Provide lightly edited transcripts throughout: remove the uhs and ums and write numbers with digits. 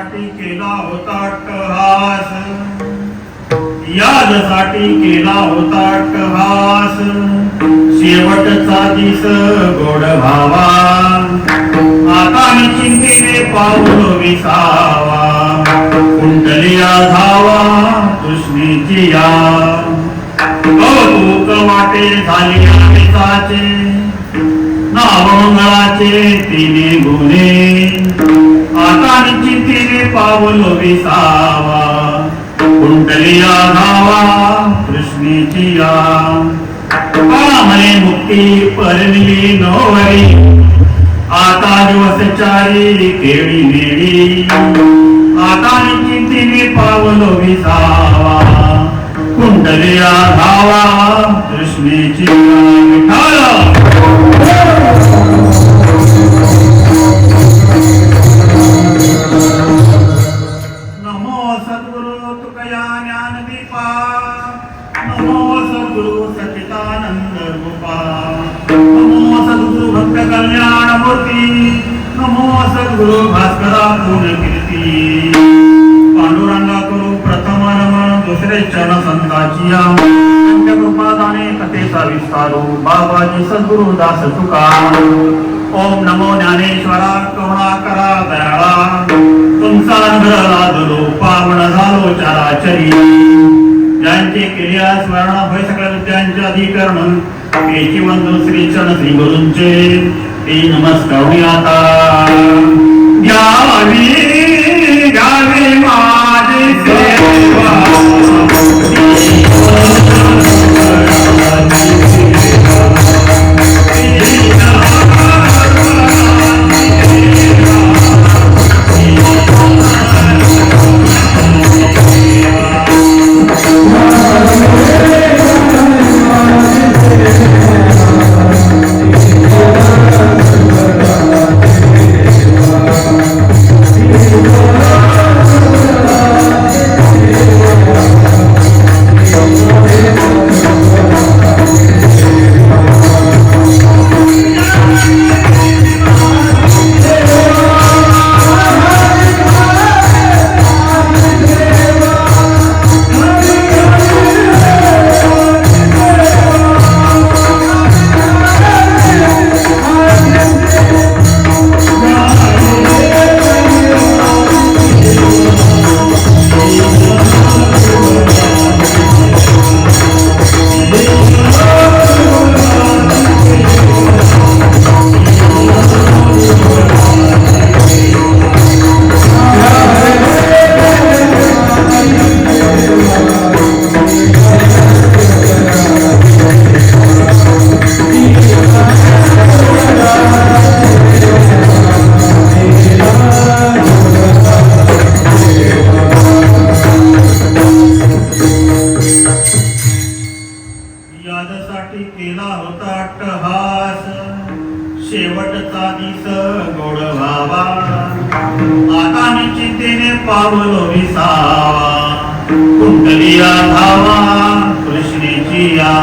यादसाठी केला होता अट्टहास, यादसाठी केला होता अट्टहास, शेवटचा दिस गोड भावा, आता चिंतेने पाऊल विसावा, कुंडलिया धावा कृष्णेची या, कौतुक वाटे झाली अमिताचे, नावमंगळाचे तिने गुणे, आता चिंतेने पाऊल विसावा, कुंडलिया धावा कृष्णेची या, म्हणे मुक्ती परमिली नोवरी, आता दिवस चारी केळी मेळी, आता चिंतेने पावलो विसावा, कुंडलिया धावा कृष्णेची विठाल. नमो सद्गुरु तुकया ज्ञानदीपा, नमो सद्गुरु सच्चिदानंद रूपा, नमो सद्गुरु भक्त कल्याण मूर्ती, नमो सद्गुरु भास्करा पूर्ण कीर्ती. पांडुरंगा करू प्रथम नमन, दुसरे चरण संताची कृपादाने कथेचा विस्तारू, बाबाजी सद्गुरु दास तुका. ओम नमो ज्ञानेश्वरा करुणाकरा दयाळा, तुमचा अनुग्रह लादलो पावन झालो चराचरी. ज्यांचे केल्या स्मरण होय सकळ विद्यांचे अधिकरण, तेची वंदन श्री चरण श्री गुरूंचे ते नमस्कार आता. घ्यावी घ्यावी माझी सेवा, केला होता अट्टहास, शेवटचा दिस गोड भावा, आता चिंतेने पावल विसावा, कुंडलिया धावा कृष्णेची या.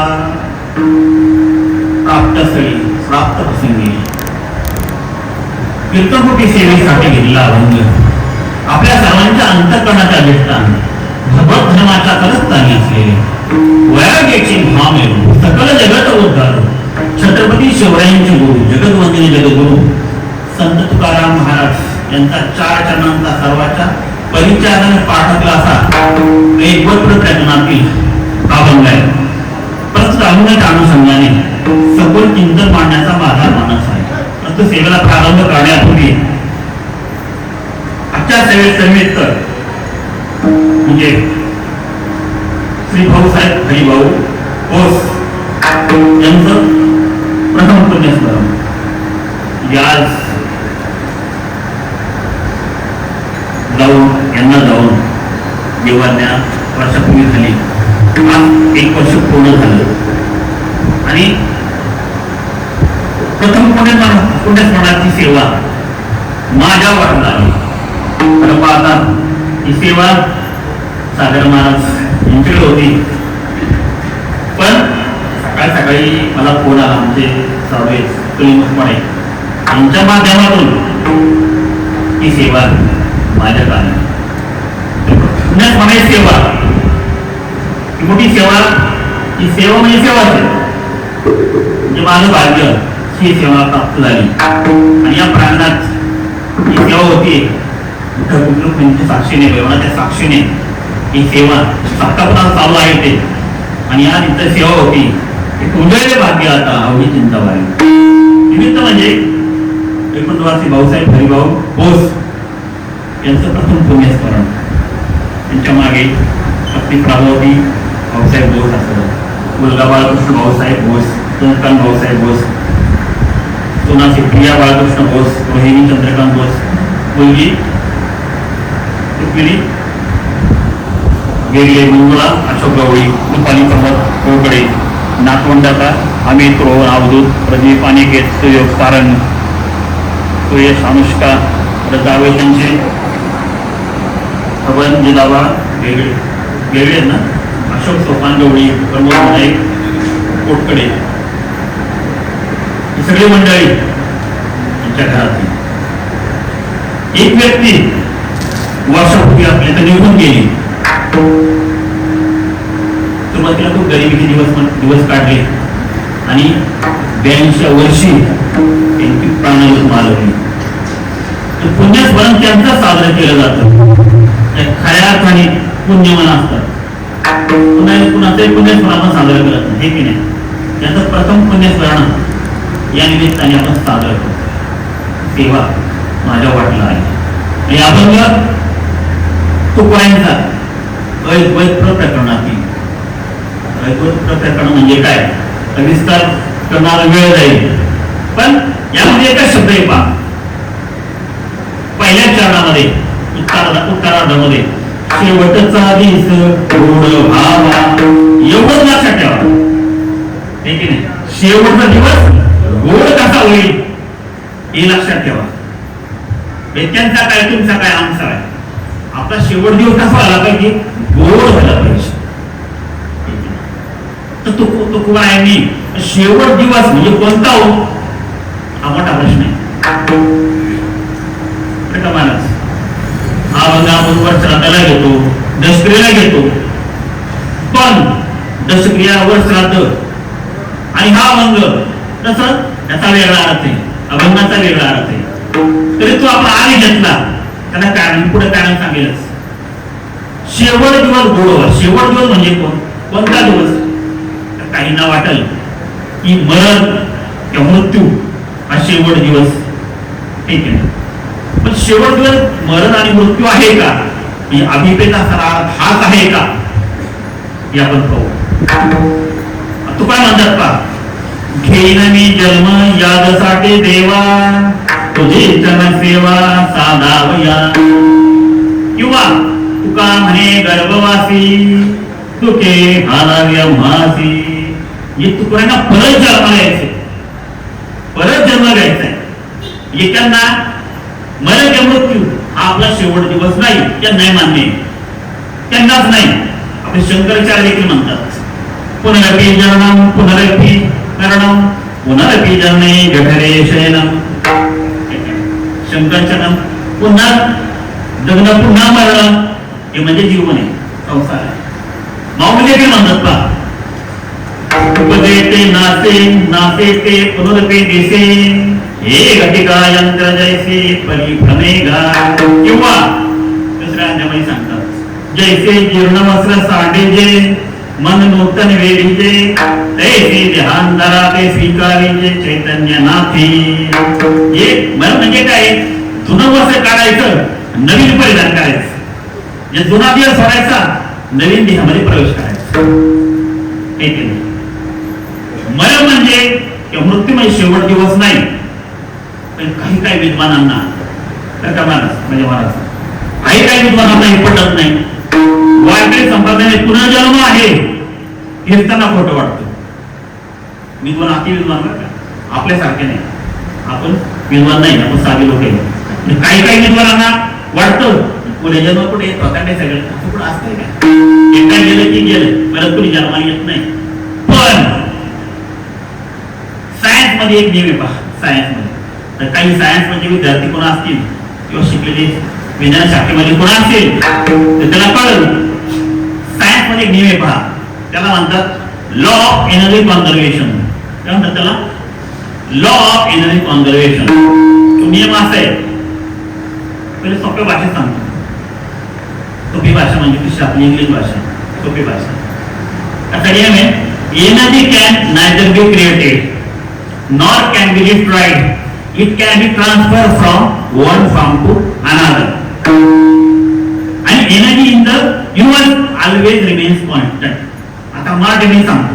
प्राप्तस्थळी प्राप्त प्रसंगी कीर्तनकोटी सेवेसाठी घेतला रंग, आपल्या सर्वांच्या अंतःकरणाच्या भेटतान भगवत धर्माच्या कलस्थानी असलेले वैराग्याची भाव मिळून सकल जगत उद्धार छत्रपती शिवरायांचे गुरु जगद्वंदनीय जगद्गुरु संत तुकाराम महाराज यांचा 4 चरणांचा सर्वांच्या परिचयाने पाठकला असा एक वटप्रकरणातील अभंग आहे. परंतु अभंगाच्या अनुषंगाने सखोल चिंतन मांडण्याचा माझा मानस आहे. परंतु सेवेला प्रारंभ करण्यापूर्वी आजच्या सेवेत म्हणजे श्री भाऊसाहेब हरिभाऊ ओस यांचं प्रथम पुण्यस्मरण. आज यांना जाऊन देवाज्ञा वर्षापूर्वी झाली. आज 1 वर्ष पूर्ण झालं आणि प्रथम पुण्यस्मरणाची सेवा माझ्या वाटला आली. परंतु आता ही सेवा सागर महाराज यांच्याकडे होती, पण सकाळी सकाळी मला फोन आला आमचे सर्वे कलिमुखपणे यांच्या माध्यमातून ही सेवा माझ्या कारणाने. पुण्यात म्हणायची सेवा, ही मोठी सेवा. ही सेवा म्हणजे सेवाच आहे. म्हणजे माझं भाग्य ही सेवा प्राप्त झाली आणि या प्रांगणात ही सेवा होती. त्यांच्या साक्षीने, त्या साक्षीने ही सेवा सत्तापणात चालू आहे ते. आणि या तिथं सेवा होती. तुझ्याकडे भाग्य आता आवडी चिंता वाढली. निमित्त म्हणजे एकंदवासी भाऊसाहेब हरिभाऊ बोस यांचं प्रथम पुण्यस्मरण. त्यांच्या मागे शक्ती प्रभावती भाऊसाहेब बोस असं, मुलगा बाळकृष्ण भाऊसाहेब बोस, चंद्रकांत भाऊसाहेब बोस, सोनाची प्रिया बाळकृष्ण बोस, रोहिणी चंद्रकांत बोस, मुलगी रुक्मिणी गेले, मंगळा अशोक गवळी, रुपाली प्रमोद कोकडे, नातवंडाचा अमित रोहन अवधूत, प्रदीप अनिकेत, सुयोग सारंग, सुयश अनुष्का, जावे त्यांचे हवन जिलावा वेगळे वेगळे ना, अशोक सोपान गवळी, प्रमोद नाईक कोटकडे, ही सगळी मंडळी त्यांच्या घरातली. एक व्यक्ती वर्षापूर्वी आपल्या तर निघून गेली. सुरुवातीला खूप गरिबीचे दिवस काढले आणि 82व्या वर्षी त्यांची प्राणज्योत मालवली. तर पुण्यस्मरण त्यांचं साजरं केलं जातं. खऱ्या अर्थाने पुण्यमान असतात. कुणाचंही पुण्यस्मरण आपण साजरं करत नाही, हे की नाही. त्याचं प्रथम पुण्यस्मरण या निमित्ताने आपण साजरं करतो. सेवा माझ्या वाटला आहे. आणि अभंग तुकवायांचा ऐकवैत्र प्रकरणातील, ऐकवैत्र प्रकरण म्हणजे काय, विस्तार करणारा वेळ जाईल. पण यामध्ये एकच शब्द आहे पहा, पहिल्या चरणामध्ये उत्तरार्धामध्ये शेवटचा दिस गोड व्हावा, एवढंच लक्षात ठेवा. हे की नाही, शेवटचा दिवस गोड कसा होईल हे लक्षात ठेवा. त्यांचा काय, तुमचा काय, आमचा काय. आपला शेवट दिवस कसा व्हायला पाहिजे, गोड व्हायला पाहिजे. तर तुकोबारायांनी शेवट दिवस म्हणजे कोणता हो, हा मोठा प्रश्न आहे. हा बंग आपण वर श्राद्धाला घेतो, दशक्रियेला घेतो. पण दशक्रिया वर श्राद्ध आणि हा अभंग तसं त्याचा वेगळा अर्थ आहे, अभंगाचा वेगळा अर्थ आहे. तरी तो आपण आधी घेतला, त्याला कारण पुढे कारण सांगेलच. शेवट दिवस गोडवा, शेवट दिवस म्हणजे कोणता दिवस. काहींना वाटेल की मरण किंवा मृत्यू हा शेवट दिवस, ठीक आहे. पण शेवट दिवस मरण आणि मृत्यू आहे का, ही अभिप्रेत असणारा हाच आहे का, हे आपण पाहू. तू काय म्हणतात पा, घेईन मी जन्म यादसाठी देवा, तुझी जनसेवा साधावया. किंवा तुका म्हणे गर्भवासी, तुके घालाव्या म्हासी. हे तुकड्यांना परत जन्म घ्यायचे, परत जन्म घ्यायचा आहे. एकांना मरण किंवा मृत्यू हा आपला शेवट दिवस नाही, त्यांनाही मान्य, त्यांनाच नाही. आपले शंकराचार्य देखील म्हणतात, पुनरपि जननम पुनरपि मरणम पुनरपि जनने जठरे शयनम. शंकराचार्य पुन्हा जगणं पुन्हा मरण हे म्हणजे जीवन आहे, संसार आहे. माऊली देखील म्हणतात पहा, उपदेते नासे नासे ते पुनरपि दिसे, हे घटिका यंत्र जैसे परिभ्रमेगा. किंवा दुसऱ्या अध्यायामध्ये सांगतात, जैसे जीर्ण वस्त्र साडेजे, मन नूतन वेडीजे, तैसे ध्यान धरा ते स्वीकारीजे चैतन्य नाथी. हे म्हणजे काय, जुनं वस्त्र काढायचं, नवीन परिधान करायचं. जे जुना देह सोडायचा, नवीन देहामध्ये प्रवेश करायचा. मरण म्हणजे मृत्यू म्हणजे शेवट दिवस नाही. पण काही विद्वानांना म्हणजे महाराज काही विद्वानांना हे पटत नाही. वारकरी संप्रदायाने पुनर्जन्म आहे हेच त्यांना खोटं वाटतं. विद्वान अति विद्वान आपल्यासारखे नाही, आपण विद्वान नाही, आपण साधे लोक आहे. काही विद्वानांना वाटतं पुढे जन्म कुठे प्रकांडे सगळं असं कुठं असतंय का, एकदा गेलं की गेलं, परत कुणी जन्माला येत नाही. पण सायन्स मध्ये एक नियम आहे पहा, सायन्स मध्ये तर काही सायन्स म्हणजे विद्यार्थी कोण असतील किंवा शिकलेले विज्ञान शाखेमध्ये कोण असेल तर त्याला कळलं. सायन्स मध्ये नियम आहे पहा, त्याला म्हणतात लॉ ऑफ एनर्जी कॉन्झर्वेशन. काय म्हणतात त्याला? Law of energy conservation. तो नियम असा आहे, पहिले सोप्या भाषेत सांगतो. सोपी भाषा म्हणजे कशी आपली इंग्लिश भाषा, सोपी भाषा. असा नियम आहे, energy can neither be created nor can be destroyed, it can be transfer from one form to another, आणि energy in the universe always remains constant. आता मराठी मी सांगतो,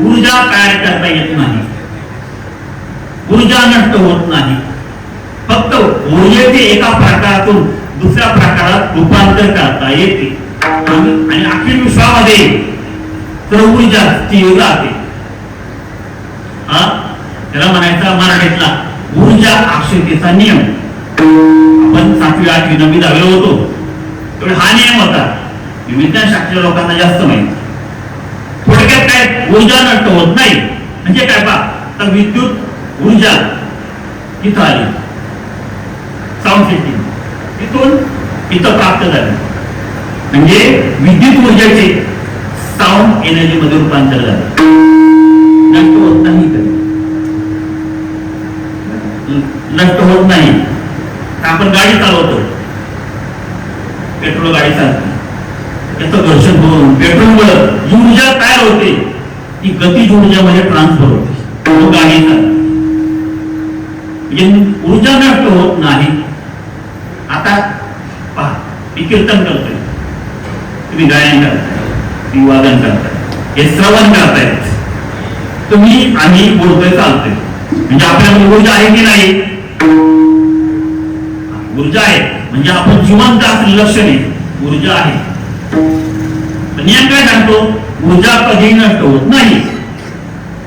ऊर्जा तयार करता येत नाही, ऊर्जा नष्ट होत नाही, फक्त ऊर्जेचे एका प्रकारातून दुसऱ्या प्रकारात रूपांतर करता येते. आणि अखिल विश्वामध्ये तर ऊर्जा स्थिर राहते. त्याला म्हणायचा मराठीतला ऊर्जा अक्षयतेचा नियम. आपण 7वी 8वी 9वी 10वी होतो तेवढा हा नियम होता. विज्ञान शास्त्रीय लोकांना जास्त माहिती. थोडक्यात काय, ऊर्जा नष्ट होत नाही म्हणजे काय पहा, तर विद्युत ऊर्जा इथं आली, साऊंड सिस्टीम तिथून इथं प्राप्त झालं, म्हणजे विद्युत ऊर्जेचे साऊंड एनर्जी मध्ये रूपांतर झालं. नष्ट होत नाही, नष्ट होत नाही. आपण गाडी चालवतो, पेट्रोल गाडी चालते, त्याचं घर्षण होऊन पेट्रोलमुळे जी ऊर्जा तयार होते ती गतीज ऊर्जामध्ये ट्रान्सफर होते, गाडी चालते. ऊर्जा नष्ट होत नाही. आता पहा, मी कीर्तन करतोय, तुम्ही गायन करताय, तुम्ही वादन करताय, हे श्रवण करताय, तुम्ही आम्ही बोलतोय चालतोय, म्हणजे आपल्यामध्ये ऊर्जा आहे की नाही? ऊर्जा आहे, म्हणजे आपण जिवंत असलेलं लक्षण आहे, ऊर्जा आहे. नियम काय सांगतो? ऊर्जा कधी नष्ट होत नाही.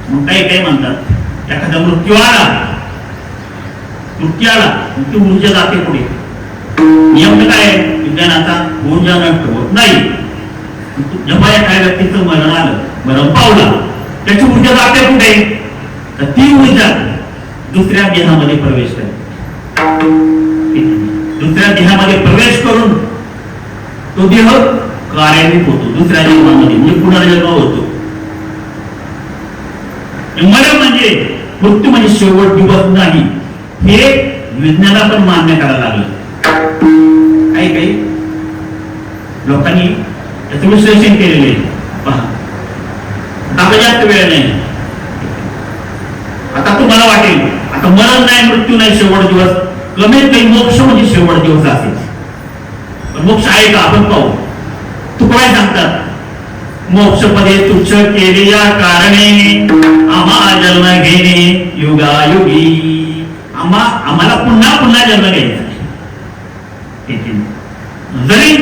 मग काही काही म्हणतात एखादा मृत्यू आला, ती ऊर्जा जाते पुढे. नियम काय आहे विज्ञानाचा? ऊर्जा नष्ट होत नाही. जेव्हा एखाद्या व्यक्तीचं मरण आलं, मरण पावलं, त्याची ऊर्जा जाते कुठे? तर ती ऊर्जा दुसऱ्या देहामध्ये प्रवेश करते. दुसऱ्या देहामध्ये प्रवेश करून तो देह कार्यान्वित होतो दुसऱ्या जन्मामध्ये, म्हणजे पुनर्जन्म होतो. मरण म्हणजे मृत्यू म्हणजे शेवट दिवस नाही, हे विज्ञानाला पण मान्य करायला लागलं. काही काही लोकांनी याचं विश्लेषण केलेले पहा. आता जास्त वेळ नाही, आता तुम्हाला वाटेल आता मरण नाही, मृत्यू नाही, शेवट दिवस, कमीत कमी मोक्ष म्हणजे शेवट दिवस असेल. पण मोक्ष आहे का? आपण पाहू. तू काय सांगतात? मोक्षपदे तुच्छ केले या कारणे आम्हा जन्म घेणे युगायुगी. आम्हाला पुन्हा पुन्हा जन्म घ्यायचा. जरी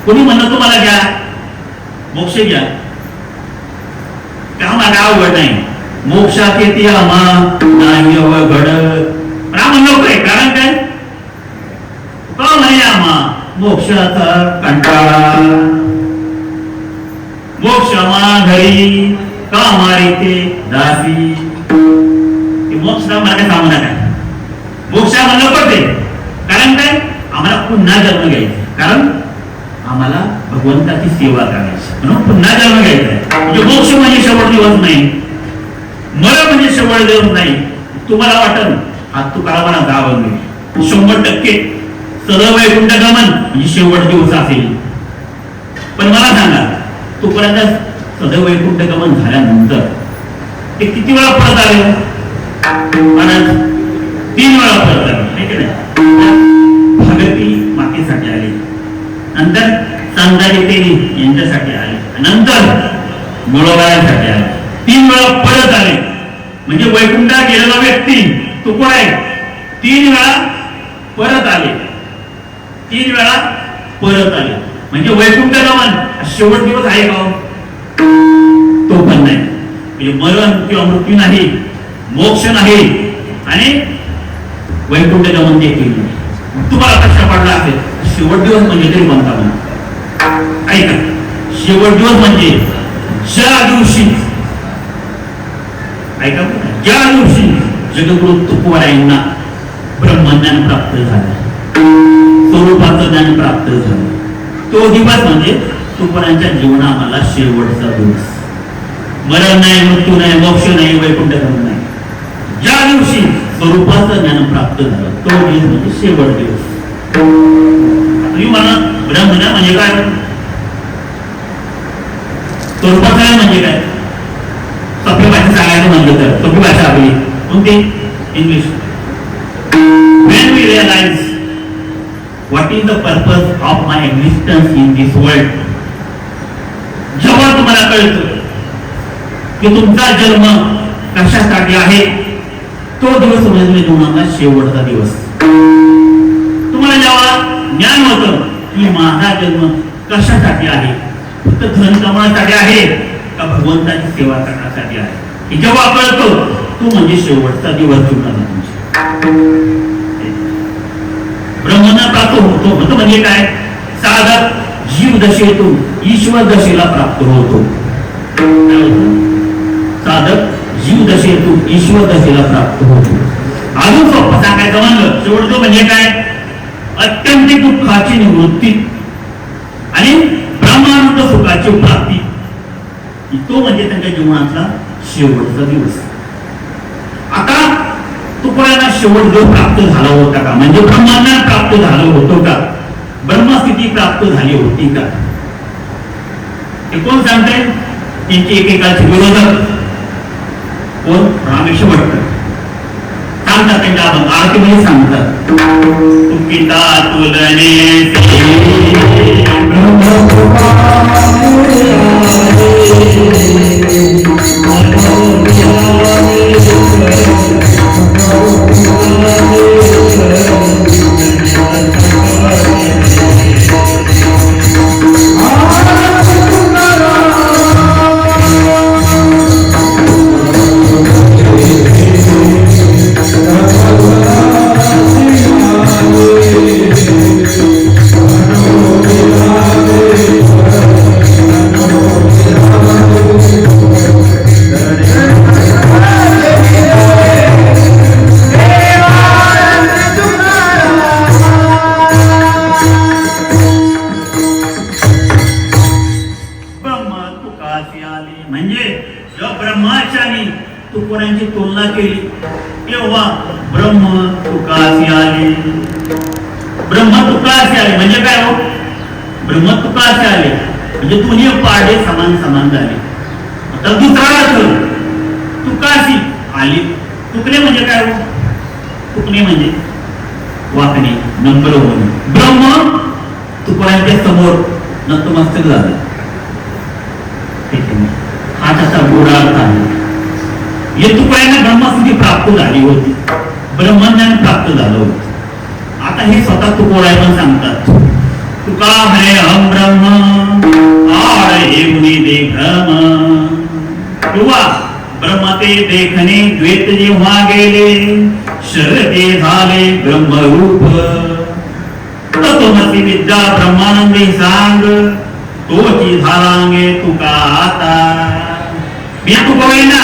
कोणी म्हणत तुम्हाला घ्या मोक्ष घ्या, का आम्हाला अवघड नाही, मोक्षात येते आम्हा नाही अवघड. ब्राह्मण लोक आहे, कारण काय? का म्हणे आम्हा मोक्षाचा कंटाळा, मोक्ष घरी का मारिते दासी. मोक्ष मला काय सांगू नका, मोक्ष आम्हाला पडते. कारण काय? आम्हाला पुन्हा जन्म घ्यायचा, कारण आम्हाला भगवंताची सेवा करायची, म्हणून पुन्हा जन्म घ्यायचा. म्हणजे मोक्ष म्हणजे शेवट दिवस नाही, मरण म्हणजे शेवट दिवस नाही. तुम्हाला वाटल हा तुकारामाला गावं 100% सदैव वैकुंठ गमन म्हणजे शेवट दिवस असेल. पण मला सांगा, तोपर्यंत सदैव वैकुंठ गमन झाल्यानंतर ते किती वेळा परत आले? 3 वेळा परत आले. भगती मातेसाठी आले, नंतर संदारी तेली यांच्यासाठी आले, नंतर मुळोबायांसाठी आले. 3 वेळा परत आले. म्हणजे वैकुंठात गेलेला व्यक्ती तो कोण आहे? 3 वेळा परत आले. 3 वेळा परत आले म्हणजे वैकुंठ गमन शेवट दिवस आहे का? तो पण नाही. म्हणजे मरण किंवा मृत्यू नाही, मोक्ष नाही आणि वैकुंठ गमन देखील नाही. तुम्हाला प्रश्न पडला असेल शेवट दिवस म्हणजे तरी म्हणता म्हणा. ऐका, शेवट दिवस म्हणजे ज्या दिवशी, ऐका, ज्या दिवशी जगद्गुरु तुकोबारायांना ब्रह्मज्ञान प्राप्त झालं ब्रह्माचं ज्ञान प्राप्त झालं. तो दिवस म्हणजे तुकोबांच्या जीवनाला शेवटचा दिवस. मरण नाही, मृत्यू नाही, मोक्ष नाही, वैकुंठ नाही. ज्या दिवशी स्वरूपाचं ज्ञान प्राप्त झालं तो दिवस म्हणजे शेवट दिवस. तुम्ही मला ब्रह्मज्ञान म्हणजे काय, स्वरूपाचं म्हणजे काय, सोपी भाषा सांगायचं म्हणलं तर सोपी भाषा आपली कोणती, English. When we realize what is the purpose of my existence in this world, जेव्हा तुम्हाला कळतं की तुमचा जन्म कशासाठी आहे, तो दिवस म्हणजे तुम्हाला शेवटचा दिवस. तुम्हाला जेव्हा ज्ञान होतं की माझा जन्म कशासाठी आहे, फक्त धन कमवण्यासाठी आहे का भगवंताची सेवा करण्यासाठी आहे, हे जेव्हा कळतो तो म्हणजे शेवटचा दिवस जीवनाला तुमचा. ब्रह्मज्ञान प्राप्त होतो म्हणजे काय, साधक जीव दशेतून ईश्वर दशेला प्राप्त होतो. साधक जीव दशेतून ईश्वर दशेला प्राप्त होतो. अजून सोपं सांगायचं म्हणलं शेवटचं म्हणजे काय, अत्यंत दुःखाची निवृत्ती आणि ब्रह्मानंद सुखाची प्राप्ती. तो म्हणजे त्यांच्या जीवनातला शेवटचा दिवस. आता तुकोबांना शेवट जो प्राप्त झाला होता का, म्हणजे ब्रह्मज्ञान प्राप्त झालं होतं का, ब्रह्मस्थिती प्राप्त झाली होती का, हे कोण सांगताय, त्यांचे एकेकाचे विरोधक कोण, रामेश्वर भट्ट सांगतात. त्यांच्या आरतीमध्ये सांगतात, तुकिता तुलने म्हणजे जेव्हा ब्रह्माच्यानी तुकोबांची तुलना केली तेव्हा ब्रह्म तुकासी आले. ब्रह्म तुकासी आले म्हणजे काय हो, ब्रह्म तुकासी आले म्हणजे दोन्ही पारडे समान समान झाले. आता दुसरा अर्थ तुकासी आले, तुकणे म्हणजे काय हो, तुकणे म्हणजे वाकणे, नम्र होणे. ब्रह्म तुकोबांच्या समोर नतमस्तक झालं, हा त्याचा गोडा अर्थ आहे. हे तुकोबांना ब्रह्मस्थिती प्राप्त झाली होती, ब्रह्मज्ञान प्राप्त झालं होतं. आता हे स्वतः तुकोबाई पण सांगतात, तुका म्हणे अहम ब्रह्म आड येऊनी दे भ्रम. किंवा ब्रह्म ते देखणे द्वैत जेव्हा गेले, शरते झाले ब्रह्मरूप. तत्वमसी विद्या ब्रह्मानंदी सांग, तोची झालांगे तुका आता. मी तुकोबाईंना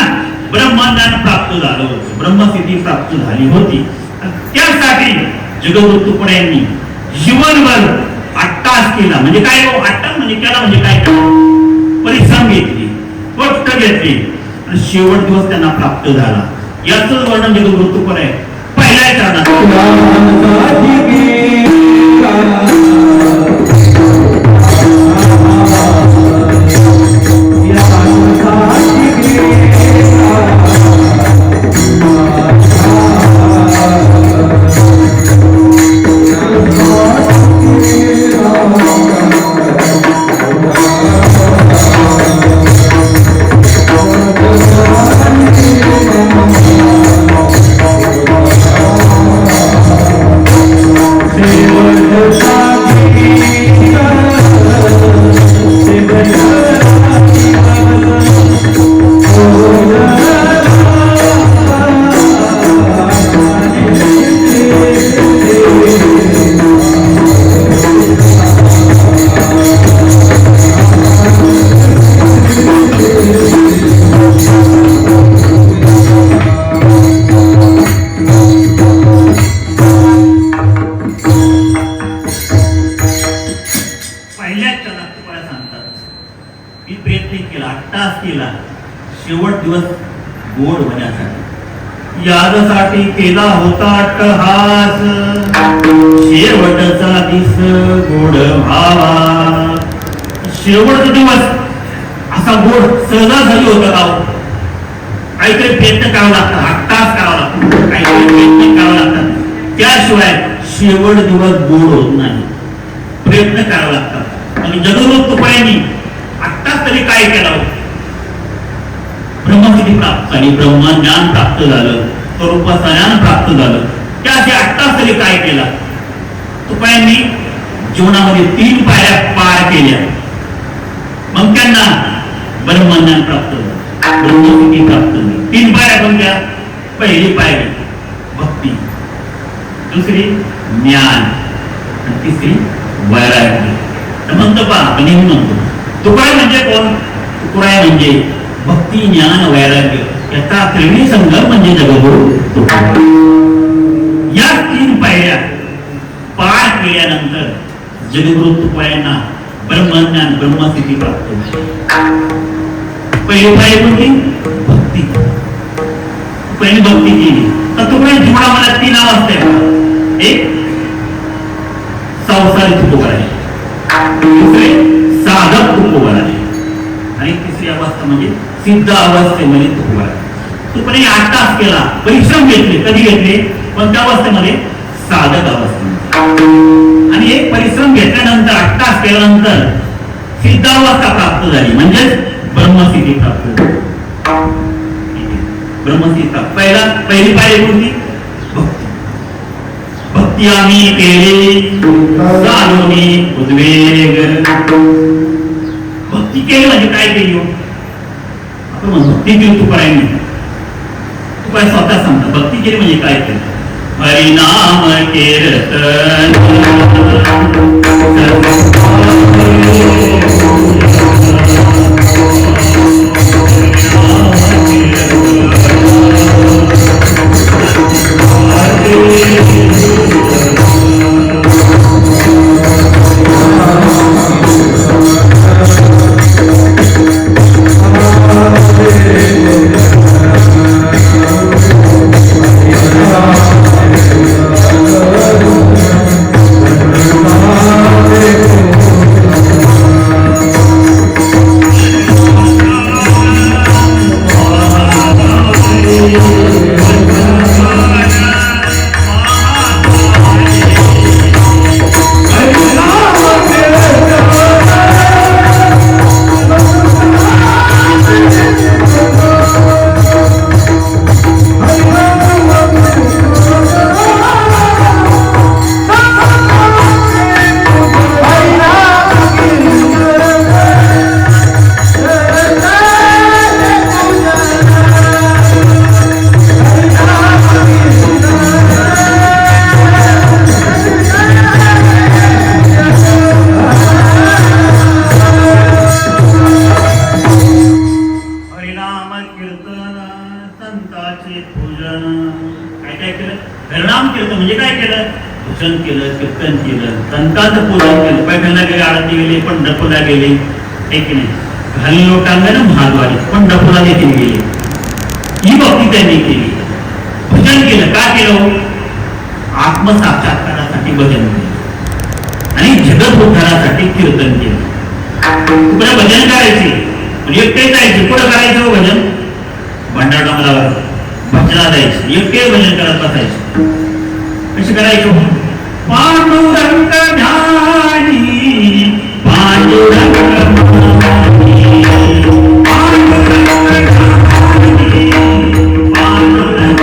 ब्रह्मज्ञान प्राप्त झालं होतं, ब्रह्मस्थिती प्राप्त झाली होती. त्यासाठी जगद्गुरु तुकोबांनी जीवनभर अट्टास केला. म्हणजे काय हो, अट्टास म्हणजे केला म्हणजे काय, परिश्रम घेतली, कष्ट घेतली आणि शेवट दिवस त्यांना प्राप्त झाला. याच वर्णन जगद्गुरु तुकोबाई पहिल्या चरणात मी प्रयत्न केला, 8 तास केला, शेवट दिवस गोड होण्यासाठी, यासाठी केला होता अट्टहास, शेवटचा दिस गोड व्हावा. शेवटचा दिवस असा गोड सहजासहजी होता का? काहीतरी प्रयत्न करावा लागतात, 8 तास करावा लागतो, काहीतरी प्रयत्न करावा लागतात, त्याशिवाय शेवट दिवस गोड होत नाही. प्रयत्न करावा लागतात. आणि जगद्गुरु तुकारामांनी 8 तास तरी काय केलं? ब्रह्मसिद्धी प्राप्त झाली, ब्रह्मज्ञान प्राप्त झालं, स्वरूपज्ञान प्राप्त झालं. त्यासाठी 8 तास तरी काय केला? तुकारामांनी जीवनामध्ये 3 पायऱ्या पार केल्या, मग त्यांना ब्रह्मज्ञान प्राप्त झालं, ब्रह्मसिद्धी प्राप्त झाली. 3 पायऱ्या कोणत्या? पहिली पायरी भक्ती, दुसरी ज्ञान, आणि तिसरी वैराग्य. म्हणतो पहा, आपण नेहमी म्हणतो तुकाराम म्हणजे कोण? तुकाराम म्हणजे भक्ती, ज्ञान, वैराग्य याचा त्रिवेणी संगम म्हणजे जगद्गुरु तुकाराम. या 3 पायऱ्या पार केल्यानंतर जगद्गुरु तुकारामांना ब्रह्मज्ञान, ब्रह्मसिद्धी प्राप्त झाली. पहिली पायरी कोणती? भक्ती. पहिली भक्ती केली तर तुकाराम जीवनामध्ये 3 अवस्था, एक संसारिक तुकोबाराय, दुसरे साधक तुकोबाराय, आणि तिसरी अवस्था म्हणजे सिद्ध अवस्थेमध्ये तुकोबाराय. तुकाराम 8 तास केला, परिश्रम घेतले. कधी घेतले? कोणत्या अवस्थेमध्ये? साधक अवस्थेमध्ये. आणि एक परिश्रम घेतल्यानंतर 8 तास केल्यानंतर सिद्ध अवस्था प्राप्त झाली, म्हणजे ब्रह्मसिद्धी प्राप्त झाली. ब्रह्मसिद्धी पहिली पायरी कोणती? भक्ती आम्ही केली चालूनी उद्वेग. भक्ती केली म्हणजे काय केली हो? आपण म्हणतो भक्ती केली तुकारामांनी. तू काय स्वतः सांगता भक्ती केली म्हणजे काय केलं? हरिनाम कीर्तन संतांचं पूजन केलं, पैठणला गेले, आळंदी गेले, पंढरपूरला गेले, एक नाही घाली लोकांना ना महाद्वारी पंढरपूरला देखील गेले. ही भक्ती त्यांनी केली. भजन केलं. का केलं? आत्मसाक्षात्कारासाठी भजन केलं आणि जगत उद्धारासाठी कीर्तन केलं. तुला भजन करायचे म्हणजे एकटे जायचे. कुठं करायचं भजन? भंडार डोंगरावर भजनाला जायचे, एकटे भजन करत बसायचे. कसे करायचं? पांडुरंग ध्यानी पांडुरंग ध्यानी पांडुरंग ध्यानी पांडुरंग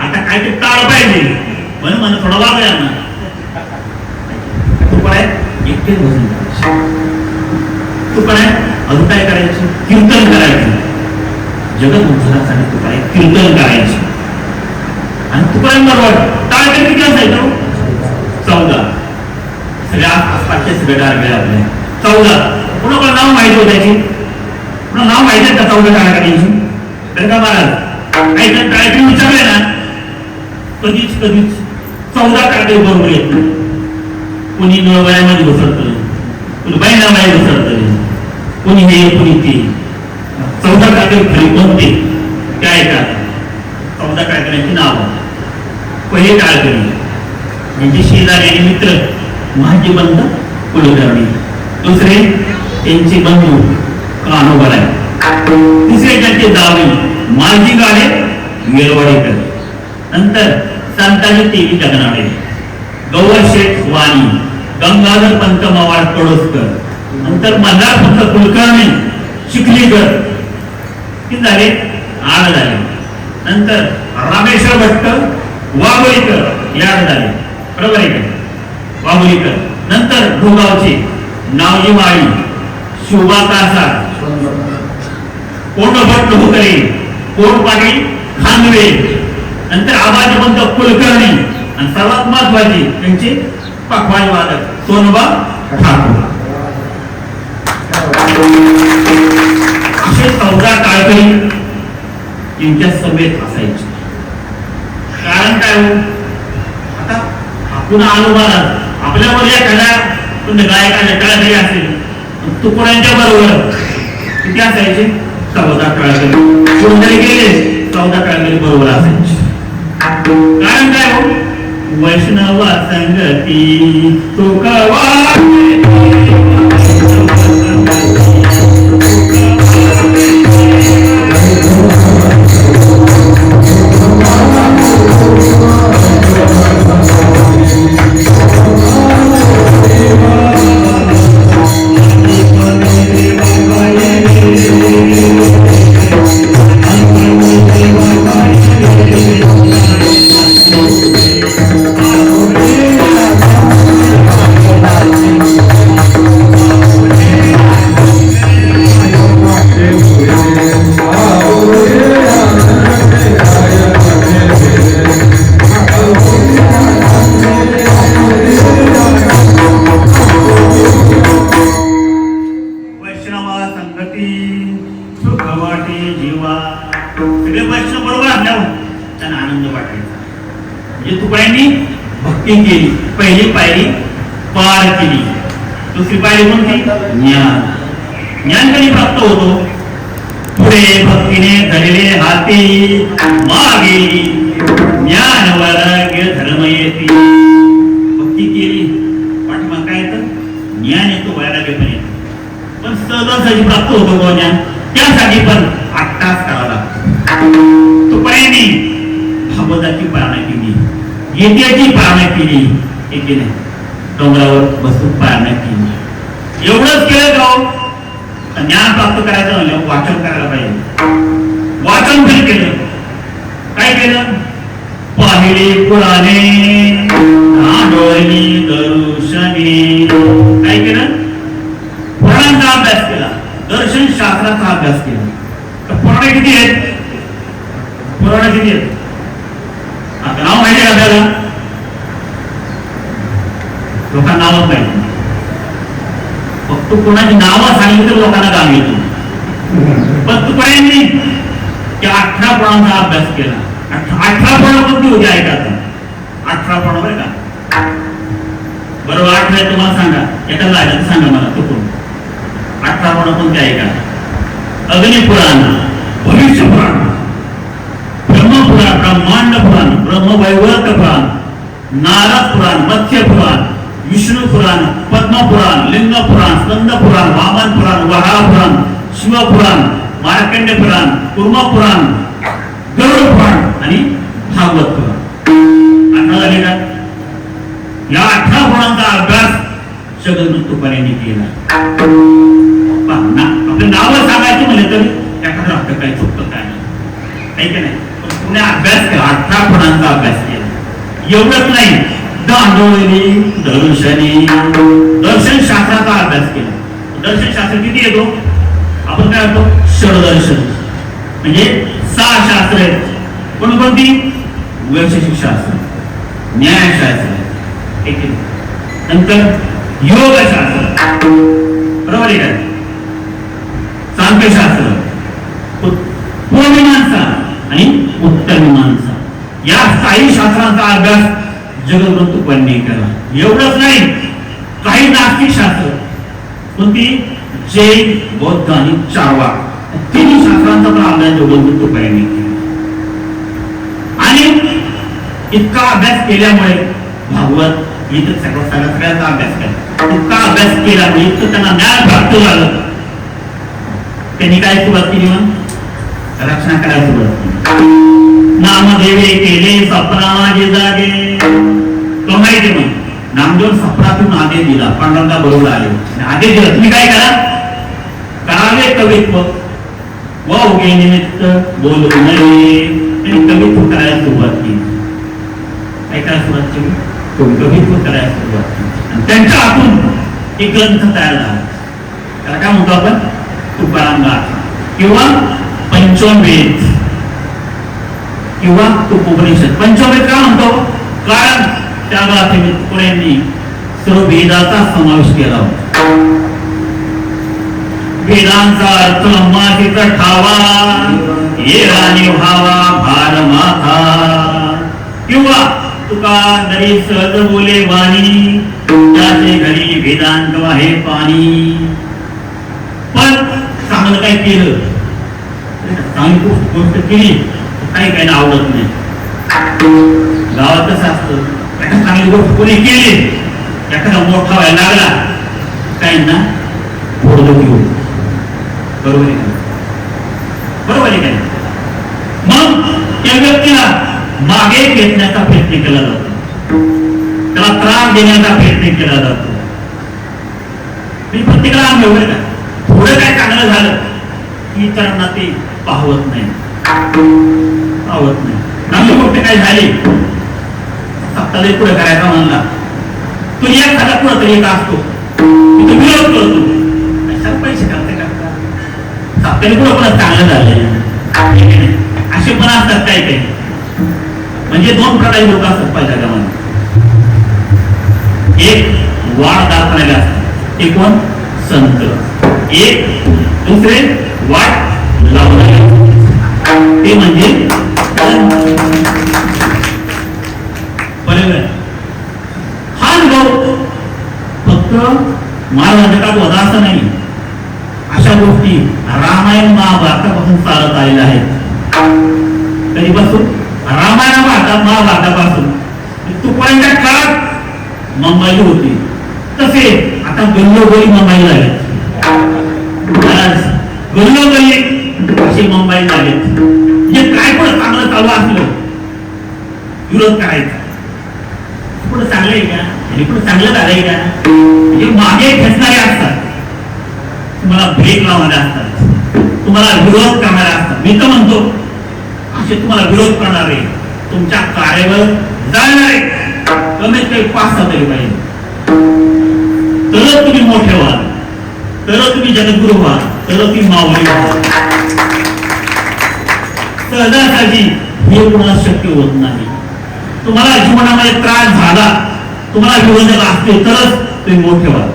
आता काय ते ताळ पाहिजे. म्हणून मला थोडा वागला ना तू पण आहे एकटेच बसून तू पण आहे अजून काय करायचं कीर्तन करायचं जगत उद्धारासाठी तू काय कीर्तन करायचं आणि तू काय बरोबर टाळकरी किती असायचं 14 सगळ्या आसपासचे सगळे टाळकरी आपले 14 कोणाला नाव माहिती होतं त्याची पुन्हा नाव माहिती आहे का 14 टाळकरीची तर का महाराज काही जण टाळकरी विचारले ना कधीच 14 टाळकरी बरोबर येत नाही कोणी नळवयामध्ये घुसळतं कोणी बाईनाबाई घुसळतं कोणी हे कोणी ते 14 टाळकरी खरी कोणते काय का 14 टाळकऱ्यांची नाव पहिले टाळकरी त्यांचे शेजारी आणि मित्र महाजीबंत कुलकर्णी दुसरे त्यांचे बंधू कान्होबाई तिसरे त्यांचे जावई मालजी गाडे वेलवाडेकर नंतर संताजी तेवी जगनाडे गौरशेठ वाणी गंगाधर पंत मवाळ कडोसकर नंतर मल्हार पंत कुलकर्णी चिखलीकर किती झाले 8 झाले नंतर रामेश्वर भट्ट वाघोलीकर याद झाले बरोबर आहे का वाघोलीकर नंतर भोगावचे नावजी माळी शोभा कासा कोंडभट लोहकरे कोट पाटील खांदवे नंतर आबाजीबंत कुलकर्णी आणि सर्वात महत्वाचे त्यांचे पखवाज वादक सोनोबा ठाकूर असे 14 टाळकरी त्यांच्या सभेत असायचे कारण काय हो आता आपण आलो महाराज आपल्यावर एखाद्या गायकाच्या टाळकरी असेल तुकोड्यांच्या बरोबर किती असायचे 14 टाळकरी कोणतरी गेले 14 टाळकरी बरोबर असायचे कारण काय हो वैष्णव संगती तुकवा केली पहिली पायरी पार केली दुसरी पायरी कोणती ज्ञान ज्ञान कधी प्राप्त होतो पुढे भक्तीने धरले हाती मागे ज्ञान वैराग्य धर्म येते भक्ती केली पाठीमाग काय येतं ज्ञान येतो वैराग्य पण येतो पण सहजासहजी प्राप्त होतो तो ज्ञान त्यासाठी पण 8 तास करावा लागतो तो पर्यायी भागवताची पारणा केली गीतेची पारणा केली एकीने डोंगरावर बसून पारणा केली एवढंच केलं का ज्ञान प्राप्त करायचं म्हणलं वाचन करायला पाहिजे वाचन पण केलं काय केलं पाहिले पुराणे डोळणी दर्शने काय केलं पुराणांचा अभ्यास केला दर्शन शास्त्राचा अभ्यास केला तर पुराणे किती आहेत पुराण किती आहेत आता नाव माहिती आहे आपल्याला लोकांना नावच माहिती फक्त कोणाची नावं सांगितली तर लोकांना काम येतो पण तू काय नाही की 18 पुराणांचा अभ्यास केला 18 पुराण कोणती होती ऐकायचं 18 पुराण बरं का बरोबर 8 आहे तुम्हाला सांगा एका जायचं सांगा मला तो कोण 18 पुराण कोणती ऐका अग्नि पुराण भविष्य पुराण ब्रह्मपुराण ब्रह्मांड पुराण ब्रह्मवैवर्त पुराण नारद पुराण मत्स्य पुराण विष्णू पुराण पद्म पुराण लिंग पुराण स्कंद पुराण वामन पुराण वराह पुराण शिव पुराण मार्कंड पुराण कुर्म पुराण गरुड पुराण आणि भागवत पुराण 18 झाले का या 18 पुराणांचा अभ्यास जगन्नाथ तुकारामांनी केला आपले नाव सांगायचे म्हणले तर एखादं हक्क काय चुकतं काय नाही नाही अभ्यास केला 18 पुराणांचा अभ्यास केला एवढंच नाही, दांडोळी दर्शनी दर्शन शास्त्राचा अभ्यास केला. दर्शन शास्त्र किती येतो? आपण काय म्हणतो षडदर्शन, म्हणजे 6 शास्त्र आहेत. कोणकोणती? वैशेषिक शास्त्र, न्यायशास्त्र, नंतर योगशास्त्र, बरोबर आहे का, सांख्यशास्त्र, पूर्वमीमांसा आणि उत्तरमीमांसा, या 6 शास्त्रांचा अभ्यास जगद्गुरूंनी केला. एवढंच नाही, काही नास्तिक शास्त्र, कोणती? जैन, बौद्ध आणि चार्वाक, 3 शास्त्रांचा पण अभ्यास जगद्गुरूंनी केला. आणि इतका अभ्यास केल्यामुळे भागवत इथं सगळ्याचा अभ्यास केला. इतका अभ्यास केल्यामुळे इतकं त्यांना ज्ञान प्राप्त झालं, त्यांनी काय सुरुवात केली? मग रक्षणा करायला सुरुवात केली. नामदेवे केले सपना जागे, तो माहिती मग नामदेव सपनातून आदेश दिला, पांडुरंगा बरोबर आले, आदेश दिला तुम्ही काय करा, करावे कवित्व व उगे निमित्त बोलू नये. त्यांनी कवित्व करायला सुरुवात केली. काय करायला सुरुवात केली? कवित्व करायला सुरुवात केली. आणि त्यांच्या हातून एक ग्रंथ तयार झाला, त्याला काय म्हणतो आपण? तुकाराम गाथा किंवा पंचमवेद किंवा उपनिषद. पंचमवेद का म्हणतो? कारण त्या गाथेमध्ये तुकोबांनी सर्व वेदाचा समावेश केला होता. वेदांचा अर्थ मातीचा ठावा, येराने व्हावा भार माथा, किंवा तुका नरी सहज बोले वाणी, त्याचे घरी वेदांत वाहे पाणी. पण चांगलं काय केलं, चांगली गोष्ट केली, काही काही आवडत नाही. गावात कसं असतं, एखादी चांगली गोष्ट कोणी केली, एखादा मोठा व्हायला लागला काय ना ओढलं घेऊ. बरोबर आहे का? बरोबर आहे काय? मग त्या व्यक्तीला मागे घेतण्याचा प्रयत्न केला जातो, त्याला त्रास देण्याचा प्रयत्न केला जातो. मी प्रत्येकाला आम्ही का थोडं काय चांगलं झालं की इतरांना ते पाहवत नाही, पाहवत नाही. चांगली गोष्ट काय झाली, सप्ताह पुढे करायचा म्हणला, तो एखादा पुढे तरी एक असतो, तो विरोध करतो, कशाला पैसे करते करता, सप्ताह पुढे पण चांगलं झालंय, असे पण असतात काही काही. म्हणजे 2 प्रकारचे लोक असतात पाहिजे जगामध्ये. एक वाढ दाखवणारे असतात, ते कोण? संत. एक दुसरे वाट लावणारे, ते म्हणजे बरोबर. हा अनुभव फक्त महाराष्ट्रात होता असं नाही, अशा गोष्टी रामायण महाभारतापासून चालत आलेल्या आहेत. कधीपासून? रामायण महाभारतापासून. तुकोबांच्या काळात मुंबई होती, तसे आता गल्लोगल्ली मुंबई झाले, गल्लोगल्ली अशी मुंबई झाले. म्हणजे काय पण चांगलं चालू असलं विरोध करायचा, पुढे चांगलं आहे का, आणि पुढे चांगलं झालंय का, म्हणजे मागे खेचणारे असतात, तुम्हाला ब्रेक लावणारे असतात, तुम्हाला विरोध करणारे असतात. मी तर म्हणतो असे तुम्हाला विरोध करणारे, तुमच्या कार्यावर जाणारे कमीत कमी 5-6 तरी पाहिजे, तरच तुम्ही मोठे व्हाल, तरच तुम्ही जगद्गुरु व्हाल, तरच तुम्ही माऊली व्हाल. सहजासहजी हे कोणाला शक्य होत नाही. तुम्हाला जीवनामध्ये त्रास झाला, तुम्हाला विरोधक असते, तरच तुम्ही मोठे व्हाल.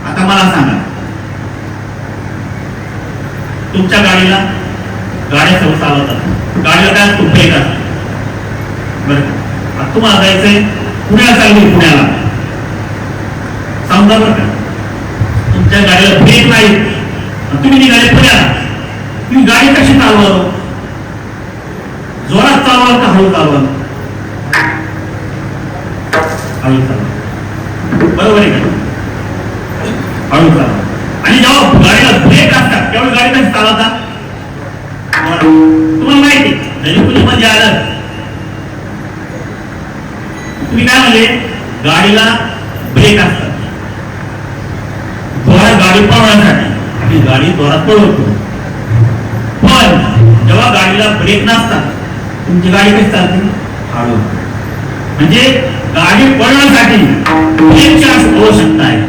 आता मला सांगा, तुमच्या गाडीला गाड्या सर्व चालवतात, गाडीला काय असतो? ब्रेक असतो. बरं, आता तुम्हाला जायचंय पुण्याला, चालली पुण्याला, समजा बरं का, तुमच्या गाडीला ब्रेक नाही, तुम्ही निघाले पुण्याला, तुम्ही गाडी कशी चालवाल? जोरात चालवाल का हळू चालवाल? हळू चालवा, बरोबर आहे का? हळू चालवा. आणि जेव्हा गाडीला ब्रेक असतात त्यावेळी गाडी कशी चालवतात? तुम्हाला माहिती, जरी कुणी मध्ये आलं, तुम्ही काय म्हणले? गाडीला ब्रेक असतात, जोरात गाडी पळवण्यासाठी, आणि गाडी जोरात पळवतो. पण जेव्हा गाडीला ब्रेक नसतात, तुमची गाडी कशी चालते? हळू. म्हणजे गाडी पळण्यासाठी ब्रेकची आवश्यकता आहे.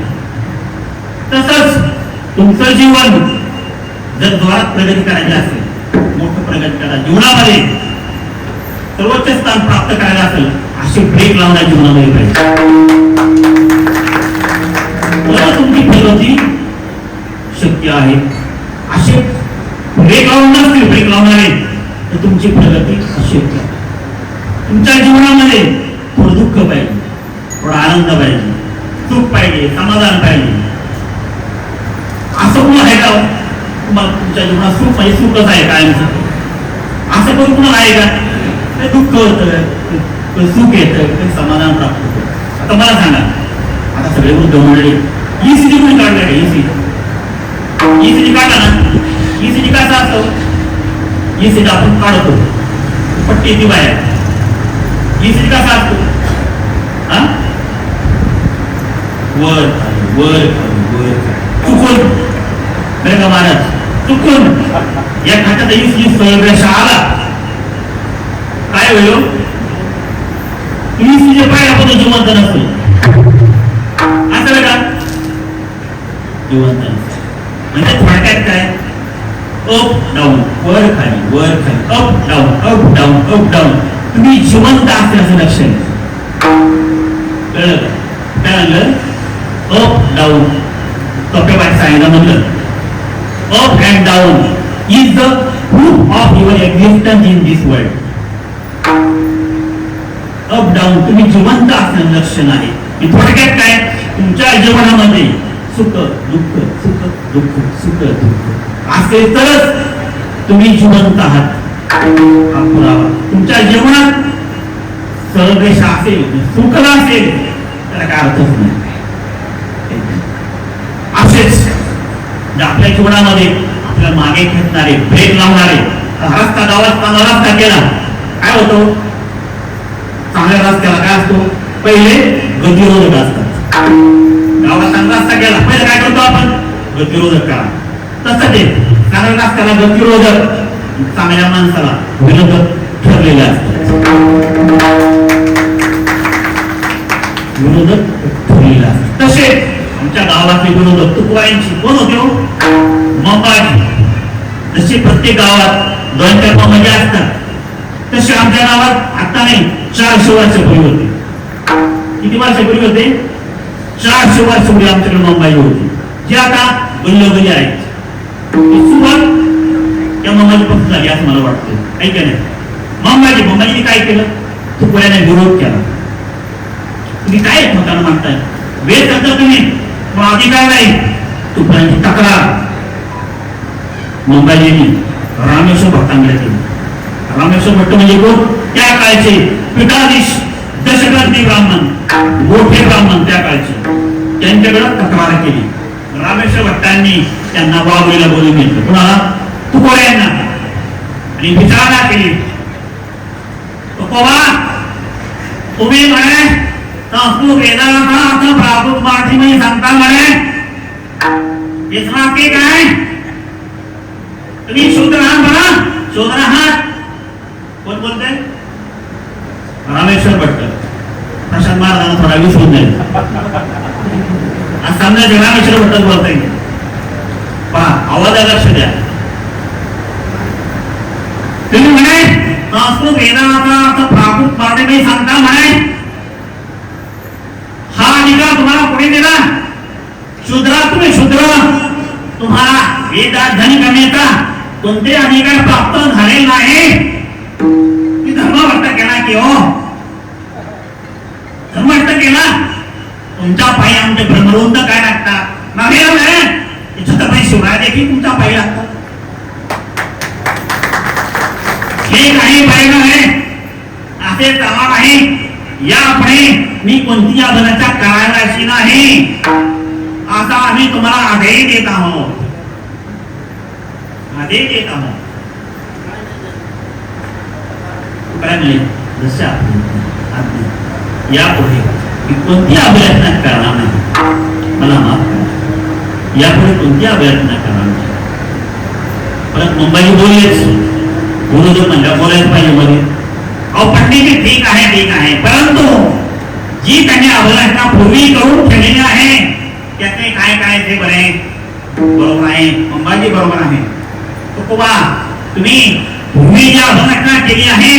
तसंच तुमचं जीवन जर जोरात प्रगती करायची असेल, मोठं प्रगती करा जीवनामध्ये सर्वोच्च स्थान प्राप्त करायला असेल, असे ब्रेक लावण्याच्या जीवनामध्ये पाहिजे. तुमची प्रगती शक्य आहे. असे ब्रेक लावून नसतील ब्रेक लावणारे तर तुमची प्रगती अशक्य. तुमच्या जीवनामध्ये थोडं दुःख पाहिजे, थोडा आनंद पाहिजे, सुख पाहिजे, समाधान पाहिजे. असं कोण आहे का तुम्हाला तुमच्या जीवनात सुख पाहिजे? सुखच आहे कायमचं असं कोण कोण आहे का? दुःख होतं, सुख येतं, समाधान प्राप्त होतं. आता मला सांगा, आता सगळे वृद्ध मंडळी ईसीजी कोणी काढलं का? ईसीजी काढला ना. ईसीजी कसा असतो? ईसीजी आपण काढतो, पट्टी ती बाहेर. ईसीजी कसा असतो? वर वर वर चुकून बरं का महाराज, चुकून या खात्यात ईसीजी सगळ्या आला काय होईल? ईसीजी पाहिजे आपण जिवंत नसतो. असं का जिवंत नसतो म्हणजे थोडक्यात काय? अप डाऊन, वर खाली वर खाली, up down up down up down. तुम्ही जिवंत असल्याचं लक्षण कळलं का? काय म्हणलं? Up down. सोप्या भाषेत सांगितलं म्हणलं, up and down is the proof of your existence in this world. Up down तुम्ही जिवंत असण्याचं लक्षण आहे. थोडक्यात काय? तुमच्या जीवनामध्ये सुख दुःख सुख दुःख सुख दुःख असे तरच तुम्ही जिवंत आहात. हा पुरावा. तुमच्या जीवनात सरळ असेल, सुख नसेल, त्याला काय अर्थच नाही. असेच आपल्या जीवनामध्ये आपल्याला मागे खेचणारे, ब्रेक लावणारे, रस्ता गावात रस्ता केला काय होतो? चांगल्या रस्त्याला काय असतो? पहिले गतिरोधक असतात. गावात चांगला रस्ता केला पहिले काय करतो आपण? गतिरोधक करा. तसं ते चांगल्या रस्त्याला गतिरोधक, चांगल्या माणसाला विरोधक ठरलेले असतात. विरोधक ठरलेले असतात. तसे आमच्या गावातले विरोधक तुकवायांची कोण होते? मंबाजी. जसे प्रत्येक गावात 2-4 मंबाजी असतात, तसे आमच्या गावात आता नाही 400 वर्षापूर्वी होते. किती वर्षापूर्वी होते? 400 वर्षापूर्वी आमच्याकडे मंबाई होती, जी आता गल्लोगल्ली आहेत. सुरुवात त्या मंबाईपासून झाली असं मला वाटतं. ऐका नाही, मंबाईने काय केलं? तुकड्याने विरोध केला. तुम्ही काय एकमेकांना म्हणताय? वेळ करता तुम्ही, पण अधिकार नाही. तुकड्यांची तक्रार मंबाईने रामेश्वर भट्टांकडे केली. रामेश्वर भट्ट म्हणजे कोण? त्या काळचे पीठाधीश दशग्रंथी ब्राह्मण, मोठे ब्राह्मण त्या काळचे. त्यांच्याकडे तक्रार केली. रामेश्वर भट्टांनी त्यांना वावरीला बोलून घेतलं. कुणाला? तुकोड्यांना. आणि विचारणा केली. तुकोबा, तुम्ही म्हणे संस्कृत वेदांत प्राकृत मराठीमध्ये सांगता म्हणे, की काय तुम्ही शूद्र आहात? म्हणा शूद्र आहात. कोण बोलतंय? रामेश्वर भट्ट. प्रशांत महाराजांना थोडा विसरून जाईल. आज समजायचे रामेश्वर भट्ट बोलताय. पहा आवाजाला लक्ष द्या. तुम्ही म्हणे संस्कृत वेदांत प्राकृत मराठीमध्ये सांगता म्हणे, हा अधिकार तुम्हाला कोणी दिला? शूद्र तुम्ही शूद्र. तुम्हाला वेदाध्ययन करण्याचा कोणते अधिकार प्राप्त झाले नाही. धर्मभक्त केला की हो? धर्मभक्त केला. तुमच्या पायी आमचे ब्रह्मवंत काय लागतात? नाही छत्रपती शिवराय देखील तुमच्या पायी लागतात. हे काही पाहिलं आहे असे चालणार नाही. यापुढे मी कोणत्या बलाच्या करायलाशी नाही असा आम्ही तुम्हाला आदेश देत आहोत. आदेश देत आहोत. काय नाही जसे यापुढे मी कोणती अभ्यासना करणार नाही. मला माफ करा. यापुढे कोणती अभ्यासना करणार नाही. परत मुंबई बोललेच विरोधक म्हणल्या बोलायच पाहिजे मध्ये. अहो पंडितजी ठीक आहे परंतु जी त्यांनी अवलंबना पूर्वी करून ठेवलेली आहे त्याचे काय ते बरोबर आहे अंबाजी बरोबर आहे तुकोबा तुम्ही पूर्वी जी अवलंबना केली आहे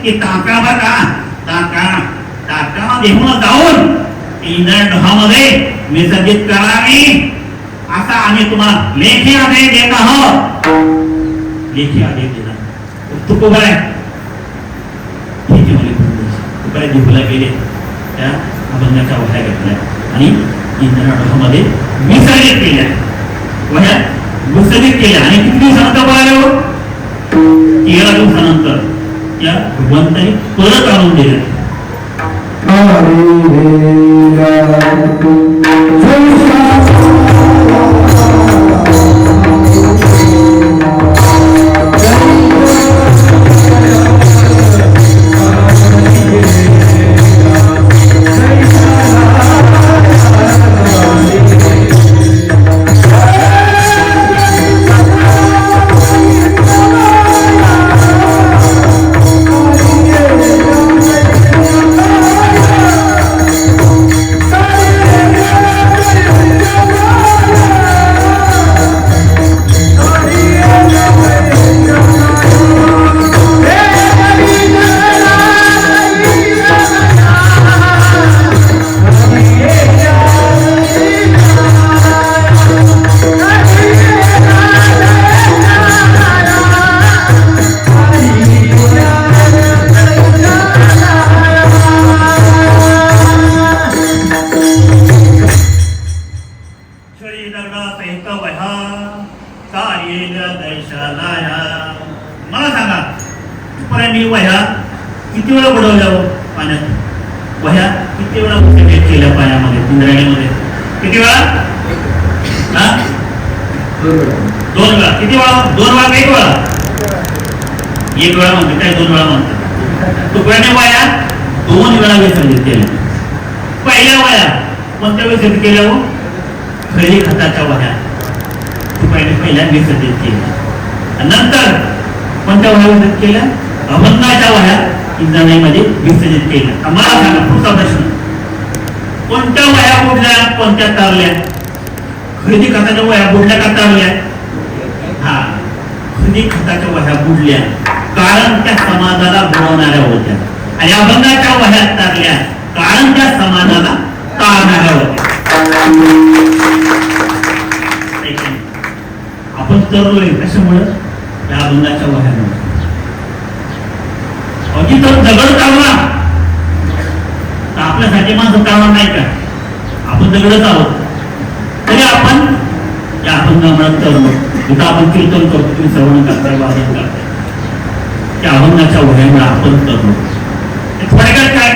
ती ताका बघा ताका घेऊन जाऊन इंद्रगृहामध्ये विसर्जित करावी असा आम्ही तुम्हाला लेखी आदेश देत आहोत लेखी आदेश दिला तुकोबा तुकडे जिंकला गेले त्या अभंगाच्या वह्या घेतल्या आणि इंद्रगृहामध्ये विसर्जित केल्या वह्या विसर्जित केल्या आणि किती दिवसानंतर बोलायला 13 दिवसानंतर त्या भगवंतांनी परत आणून दिल्या मला सांगा मी वह्या किती वेळा बुडवल्या पाण्यात वह्या किती वेळा केल्या पाण्यामध्ये इंद्रायणीमध्ये किती वेळा 2 वेळा किती वेळा 2 वेळा 1 वेळा म्हणते काय 2 वेळा म्हणतात तुकड्याने वह्या 2 वेळा विसर्जित केल्या पहिल्या वह्या कोणत्या विसर्जित केल्या हो खरी खताच्या वह्या तुकड्याने पहिल्या विसर्जित केल्या नंतर कोणत्या वह्या विसर्जित केल्या अभंगाच्या वह्या इंद्रायणीमध्ये विसर्जित केल्या मला सांगा पुढचा प्रश्न कोणत्या वह्या बुडल्या कोणत्या तारल्या खरेदी खताच्या वह्या बुडल्या का तारल्या खरेदी खताच्या वह्या बुडल्या कारण त्या समाजाला बुडवणाऱ्या होत्या आणि अभंगाच्या वह्या तारल्या कारण त्या समाजाला तारणाऱ्या होत्या आपण तरलोय कशामुळे या अभंगाच्या वह्यामुळे तर दगड चालला तर आपल्यासाठी माणसं चालणार नाही का आपण दगडच आहोत तरी आपण या अभंगामुळे तरलो जिथं आपण कीर्तन करतो तुम्ही श्रवण करताय वादन करताय त्या अभंगाच्या वह्यामुळे आपण तरलो थोडक्यात काय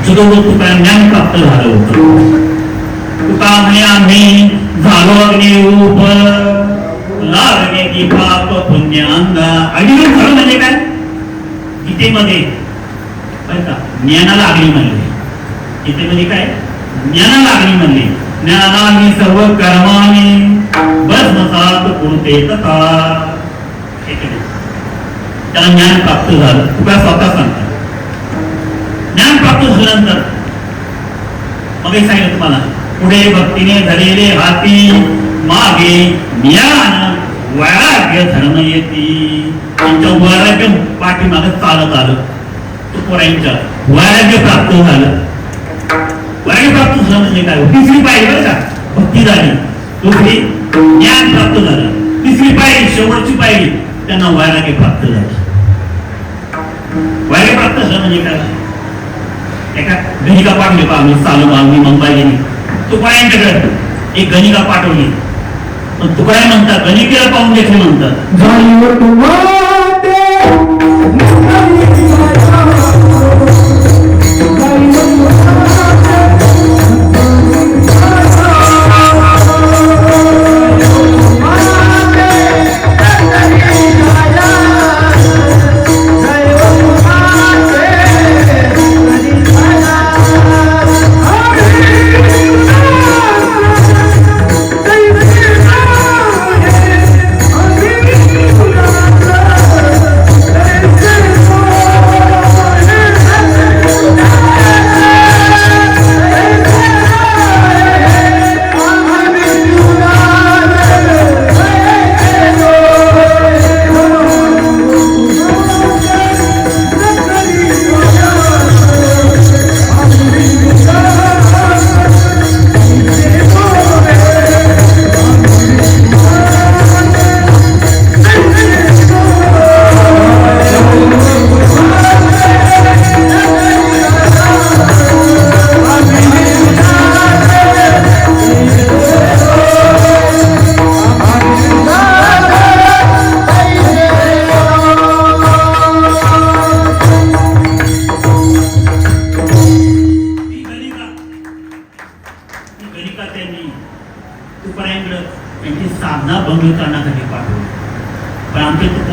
जुदो तुका ज्ञान प्राप्त झालं होतं तुका म्हणे आम्ही झालो अग्निरूप लागणे की पाप पुण्य अंगा अग्निरूप झालं म्हणजे काय गीतेमध्ये ज्ञानाला अग्नी म्हणले गीतेमध्ये काय ज्ञानाला अग्नी म्हणले ज्ञानाने सर्व कर्माने भस्मसात कुरुते तथा त्याला ज्ञान प्राप्त झालं तुका स्वतः सांगता ज्ञान प्राप्त झाल्यानंतर मग हे सांगितलं तुम्हाला पुढे भक्तीने झालेले हाती मागे ज्ञान वैराग्य धर्म येते त्यांच्या वैराग्य पाठीमागे चालत आलं तुकोरांच्या वैराग्य प्राप्त झालं वैराग्य प्राप्त झालं म्हणजे काय तिसरी पायरी बरं का भक्ती झाली दुसरी ज्ञान प्राप्त झालं तिसरी पायरी शेवटची पायरी त्यांना वैराग्य प्राप्त झालं वैराग्य प्राप्त झालं म्हणजे काय एका गणिका पाठवली पहा आम्ही चालू आम्ही मुंबई गेली तुकोरांच्याकडे एक गणिका पाठवली पण तुकडा म्हणतात गणिकेला पाहून देखील म्हणतात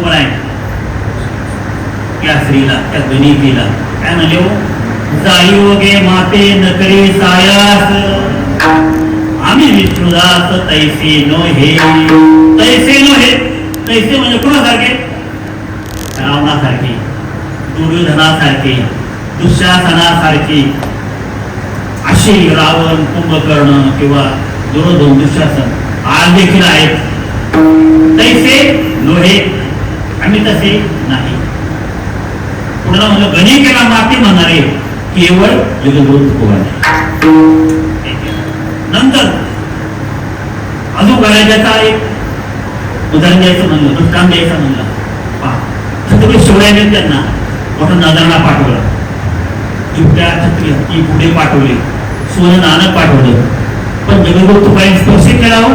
कोण आहे त्या स्त्रीला, त्या गणितीला काय म्हणले हो, जाई वगे माते नकरे सायास आम्ही विष्णुदास तैसे नो हे. तैसे नो हे, तैसे म्हणजे कोणासारखे, रावणासारखे, दुर्योधनासारखे, दुःशासनासारखे, असे रावण, कुंभकर्ण किंवा दुर्योधन, दुःशासन आज देखील आहेत. तैसे लोहे, आम्ही तसे नाही. पुन्हा म्हणलं गणिकेला माती म्हणणारे केवळ जगद्गुरु तुकोबाने. नंतर अजून गणाच्या एक उदाहरण द्यायचं म्हणलं, दृष्टांत द्यायचं म्हणलं, छत्रपती शिवरायांनी त्यांना मोठं नजराला पाठवलं, युक्त्या छत्री हत्ती पुढे पाठवले, सोनं नाणं पाठवलं, पण जगद्गुरु तुकोबाने स्पर्श केला हो.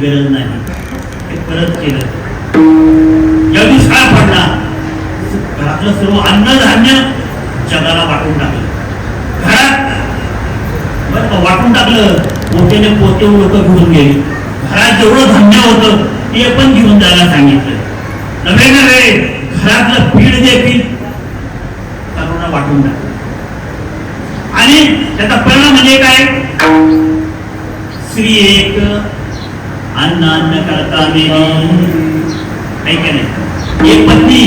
गरज नाही, हे परत केलं. या दुष्काळ पडला, घरातलं सर्व अन्नधान्य जगाला वाटून टाकलं. घरात बरं वाटून टाकलं, मोठ्याने पोते लोक घेऊन गेले. घरात जेवढं धान्य होतं ते पण घेऊन जायला सांगितलं. नव्हे नव्हे घरातलं पीठ देखील तरुणा वाटून टाकलं. आणि त्याचा परिणाम म्हणजे काय, स्त्री एक अन्न अन्न करता मेली, एक पत्नी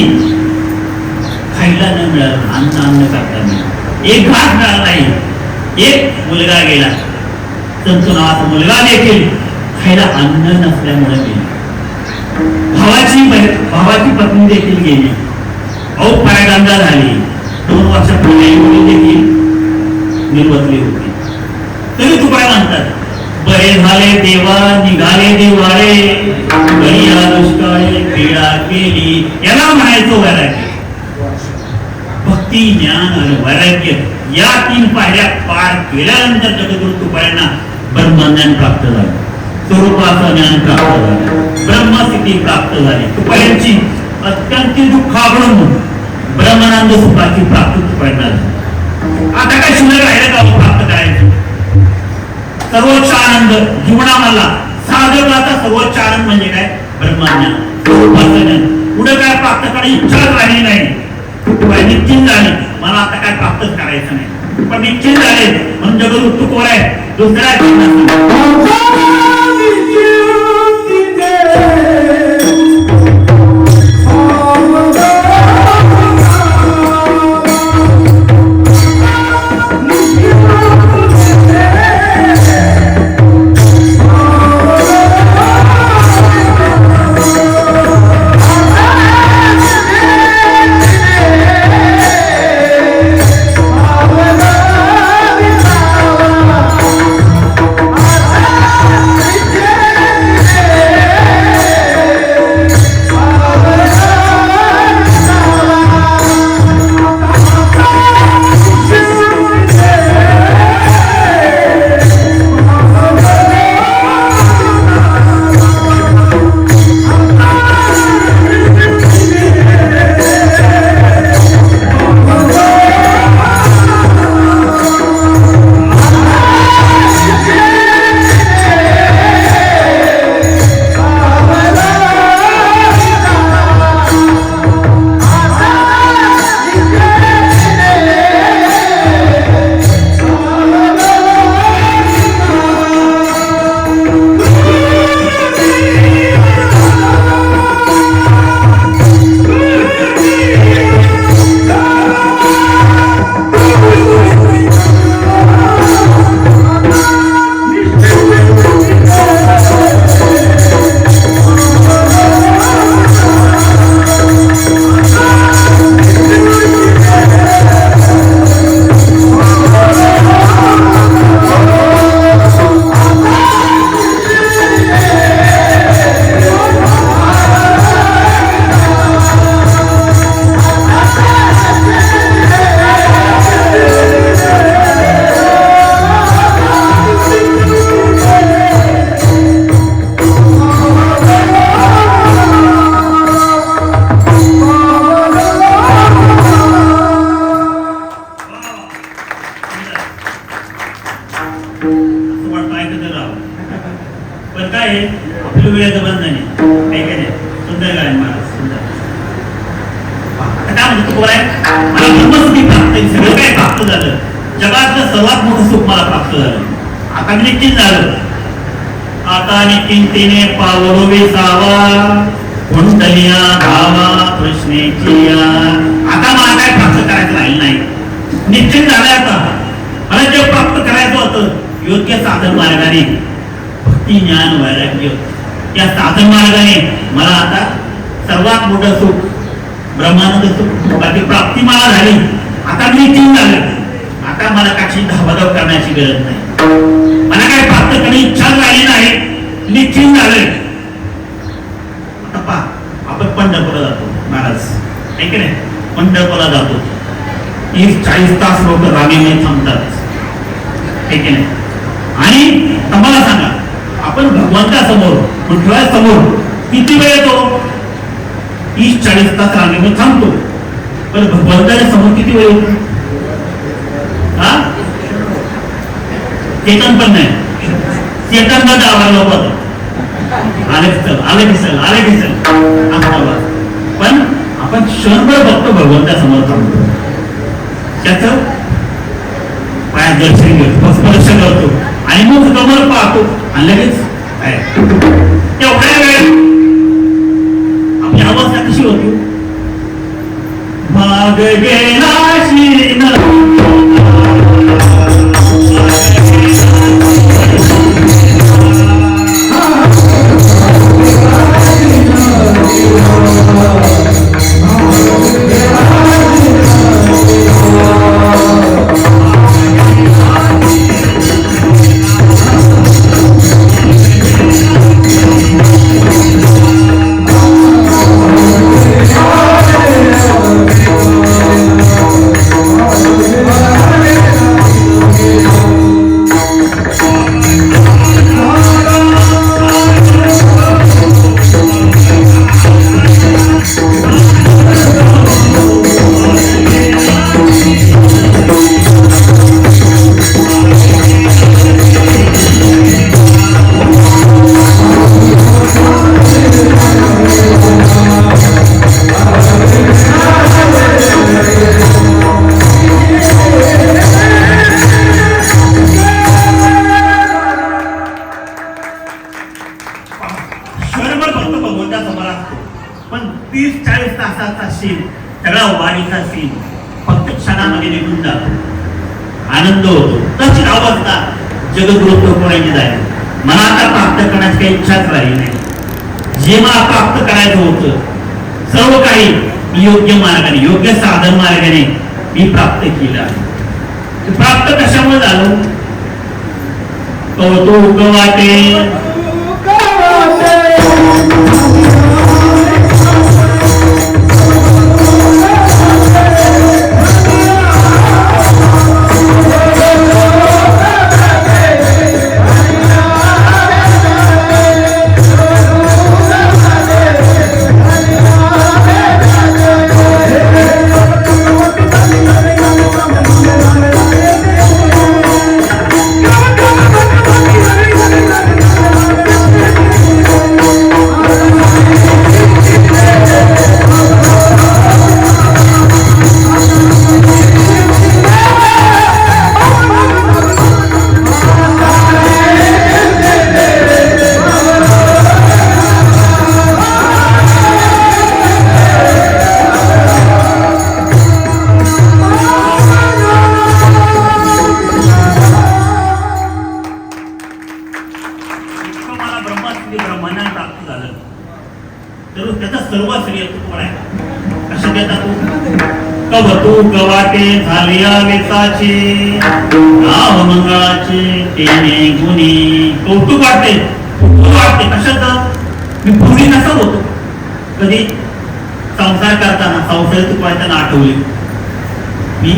खायला न मिळालं, अन्न अन्न करता मेली, एक घास मिळाला नाही, एक मुलगा गेला, संतू नावाचा मुलगा देखील खायला अन्न नसल्यामुळे गेला. भावाची पत्नी देखील गेली, पायगंगा झाली. 2 वर्षापूर्वी मुली देखील निर्वसली होती. तरी तुकडा म्हणतात, बरे झाले देवा निघाले देवाळे, गणिया दुष्काळे पीडा केली. याला म्हणायचो वैराग्य. भक्ती, ज्ञान आणि वैराग्य या 3 पायऱ्या पार केल्यानंतर जगद्गुरु तुकोबांना ब्रह्मज्ञान प्राप्त झालं, स्वरूपाचं ज्ञान प्राप्त झालं, ब्रह्मस्थिती प्राप्त झाली. तुकोबांची अत्यंत दुःखावरून ब्रह्मानंद सुखाची प्राप्ती तुकोबांना झाली. आता काय शिल्लक राहिलं का प्राप्त करायचं? सर्वोच्च आनंद जीवनामधला साधकाचा सर्वोच्च आनंद म्हणजे काय, ब्रह्मज्ञान, स्वरूपाचं ज्ञान. पुढे काय प्राप्त करायची इच्छा राहिली नाही, निश्चित झाले मला आता काय प्राप्तच करायचं नाही, पण निश्चित झाले म्हणून जगद्गुरु तुकोबा आहे दुसऱ्या आता काय म्हणतो तुकोबा मला ब्रह्मसुखी प्राप्त आहे, सगळं काही प्राप्त झालं, जगातलं सर्वात मोठं सुख मला प्राप्त झालं, आता मी निश्चित झालं. आता निश्चिंतेने पावलो विसावा कुंडलिया भावा कृष्णेची, आता मला काय प्राप्त करायचं राहिलं नाही, निश्चित झालंय. आता मला जे प्राप्त करायचं होतं योग्य साधन मार्गाने, भक्ती ज्ञान वैराग्य या साधन मार्गाने मला आता सर्वात मोठं सुख ब्रह्मानंद सुख बाकी प्राप्ती मला झाली. आता मी निश्चित झालं, आता मला काची धावधाव करण्याची गरज नाही, मला काय प्राप्त करण्याची इच्छा राहिली नाही, निश्चित झालंय. आता पहा आपण पंढरपूरला जातो महाराज, आहे की नाही, पंढरपूरला जातो 30-40 तास लोक रांगेमध्ये थांबतात, आहे की नाही, आणि आम्हाला सांगा आपण भगवंतासमोर समोर किती वेळ येतो, 30-40 तास रांगेमध्ये थांबतो, पण भगवंताच्या समोर किती वेळ येतो, हा चेतन पण नाही, चेतन मध्ये आवडलं होतं आले की चल पण आपण क्षणभर बघतो भगवंतासमोर थांबतो, त्याचं पायात दर्शन घेतो, स्पर्श करतो आणि मग कमर पाहतो आणि लगेच तेवढ्या वेळ आपली अवस्था कशी होती, भाग गेला आनंद होतो, तशी अवस्था जगद्गुरु तुकोबांची झाली. मला आता प्राप्त करण्याची काही इच्छाच राहिली नाही, जे मला प्राप्त करायचं होतं सर्व काही योग्य मार्गाने योग्य साधन मार्गाने मी प्राप्त केलं आहे. प्राप्त कशामुळे झालं, कौतुक वाटे गवाटे झालिया वेताचे नाव मंगळाचे तेने गुणी. कौतुक वाटते कशात मी पूर्वी कसा होतो, कधी संसार करताना संसार तुकवायताना आठवले मी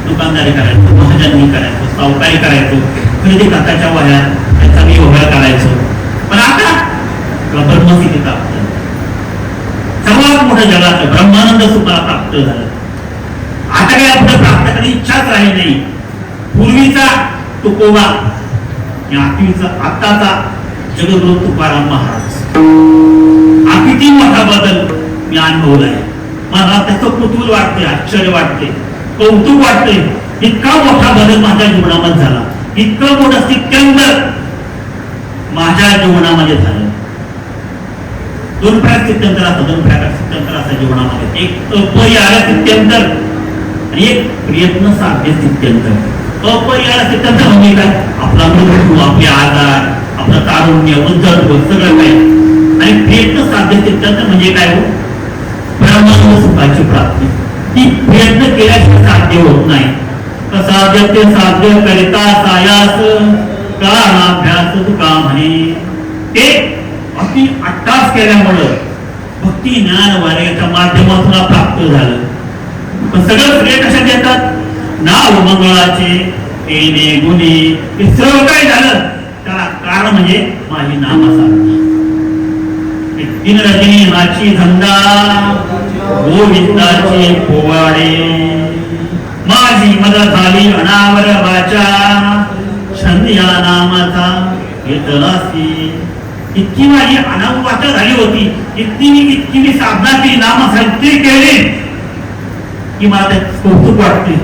दुकानदारी करायचो, महाजनी करायचो, सावकारी करायचो, खरेदी खात्याच्या वह्यात त्याचा मी व्यवहार करायचो. पण आता ब्रह्मस्थिती प्राप्त, सर्वात मोठ्या जगात ब्रह्मानंद सुखाला प्राप्त झालं. आता काय पुढे प्राप्त करण्याची इच्छाच राहिली नाही. पूर्वीचा तुकोबा आताचा जगद्गुरु तुकाराम महाराज हा किती मोठा बदल मी अनुभवलाय. मला त्याचं कुतूहल वाटते, आश्चर्य वाटते, कौतुक वाटते. इतका मोठा बदल माझ्या जीवनामध्ये झाला, इतकं मोठं स्थित्यंतर माझ्या जीवनामध्ये झालं. दोन प्रकार स्थित्यंतर असतात, दोन प्रकार स्थित्यंतर असतात जीवनामध्ये. एक अपरिहार्य स्थित्यंतर आणि एक प्रयत्न साध्य स्थित्यंतर. अपरिहार्य स्थित्यंतर म्हणजे काय? आपला मृत्यू, आपले आजार, आपलं तारुण्य, उद्धव सगळं काय. आणि प्रयत्न साध्य स्थित्यंतर म्हणजे काय हो? ब्रह्मानंद सुखाची प्राप्ती. ती प्रयत्न केल्याशिवाय साध्य होत नाही. असाध्य ते साध्य करिता सायास कानाभ्यास तुका म्हणे. ते अति अट्टास केल्यामुळं भक्ती ज्ञान वार्याच्या माध्यमातून प्राप्त झालं. पण सगळं श्रेय कशात येतात? नाव मंगळाचे येणे गुणे हे सर्व काय झालं त्याला कारण म्हणजे माझी नामसाधना. दिन रजनी नाची धंदा गोविंदाचे पोवाडे. माझी मदत झाली अनावर वाचा छंद या नामाचा घेतलासी. इतकी माझी अनावर वाचा झाली होती, इतकी मी साधना केली, नामसाहित्य केले की मला त्यात कौतुक वाटते.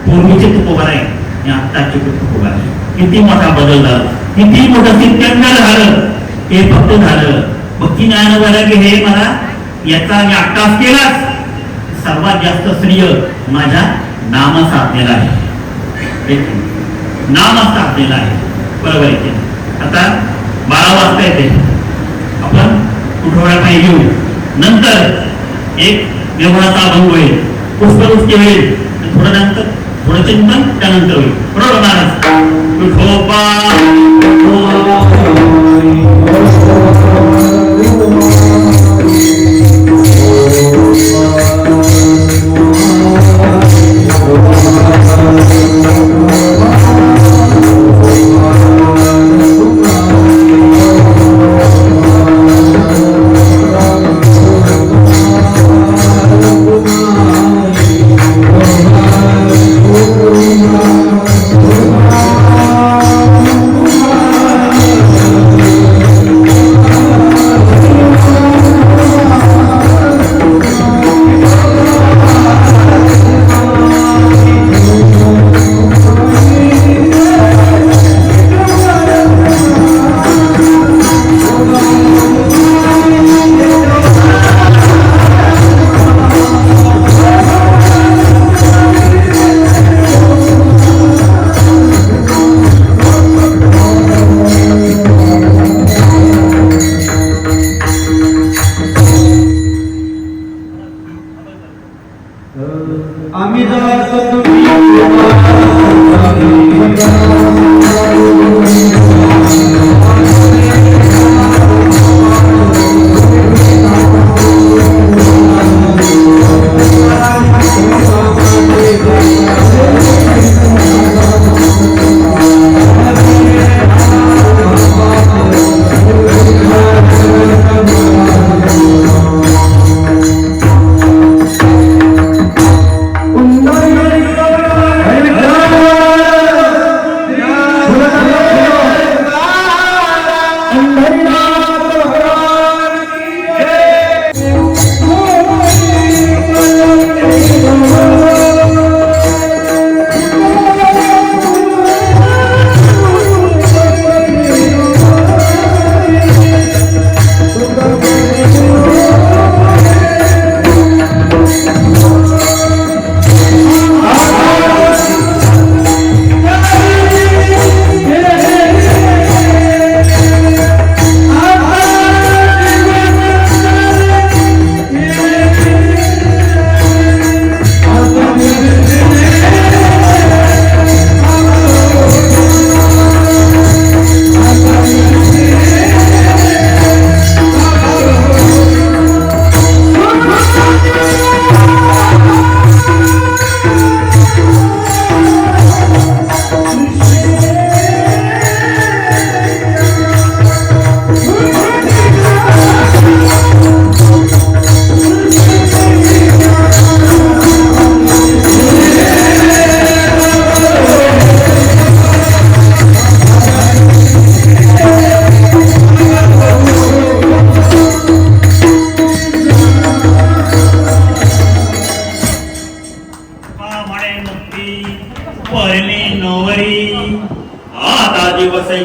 पूर्वीचे तुकोबार आहे आणि आत्ताचे तुकोबार आहे. किती मोठा बदल झाला, किती मोठं स्थित्यंतर झालं. हे फक्त झालं भक्ती ज्ञान वैराग्य हे मला याचा मी अट्टास केलाच. सर्वात जास्त श्रेय माझ्या नाम साधनेला आहे, नाम साधनेला आहे. बरोबर आहे. आता 12 वाजता येते, आपण कुठवड्या पाहिजे घेऊ. नंतर एक देवळाचा अभंग होईल, पुष्पवृष्टी होईल, थोडं नंतर थोडं चिंतन त्यानंतर होईल. बरोबर महाराज? विठोबा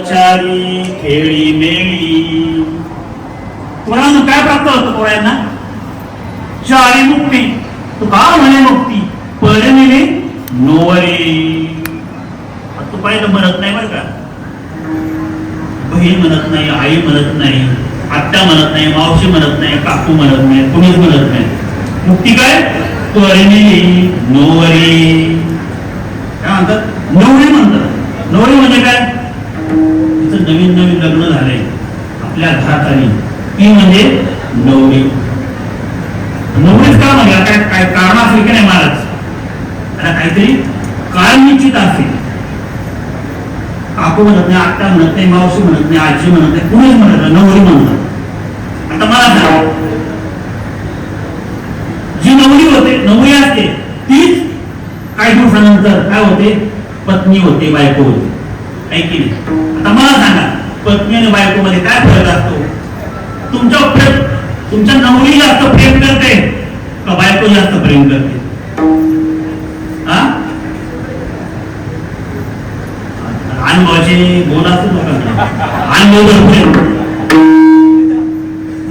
चारी खेळी मेळी. पोरांना काय प्राप्त होतं पोरांना? चारी मुक्ती. तू का म्हणे मुक्ती? परमिले नोवरी. तू पाहिलं म्हणत नाही बरं का, बहीण म्हणत नाही, आई म्हणत नाही, आत्या म्हणत नाही, मावशी म्हणत नाही, काकू म्हणत नाही, कुणीच म्हणत नाही. मुक्ती काय? परमिली नोवरी. काय म्हणतात? नवरी म्हणतात. नवरी म्हणजे काय? तिचं नवीन नवीन लग्न झालंय आपल्या घरात आली ती म्हणजे नवरी. नवरीच का म्हणजे काय काय कारण असेल की नाही महाराज? त्याला काहीतरी कारण निश्चित असेल. काकू म्हणत नाही, आत्या म्हणत नाही, मावशी म्हणत नाही, आजी म्हणत नाही, कुणीच म्हणत नाही, नवरी म्हणतात. आता मला सांग, जी नवरी होते, नवरी असते तीच काही दिवसानंतर काय होते? पत्नी होते, बायको होते. ऐकी नाही? आता मला सांगा, पत्नी आणि बायको मध्ये काय फरक असतो? तुमच्या नवरी जास्त प्रेम करते का बायको जास्त प्रेम करते? हा, अनुभवाचे बोल असतो लोकांना. अनुभव प्रेम.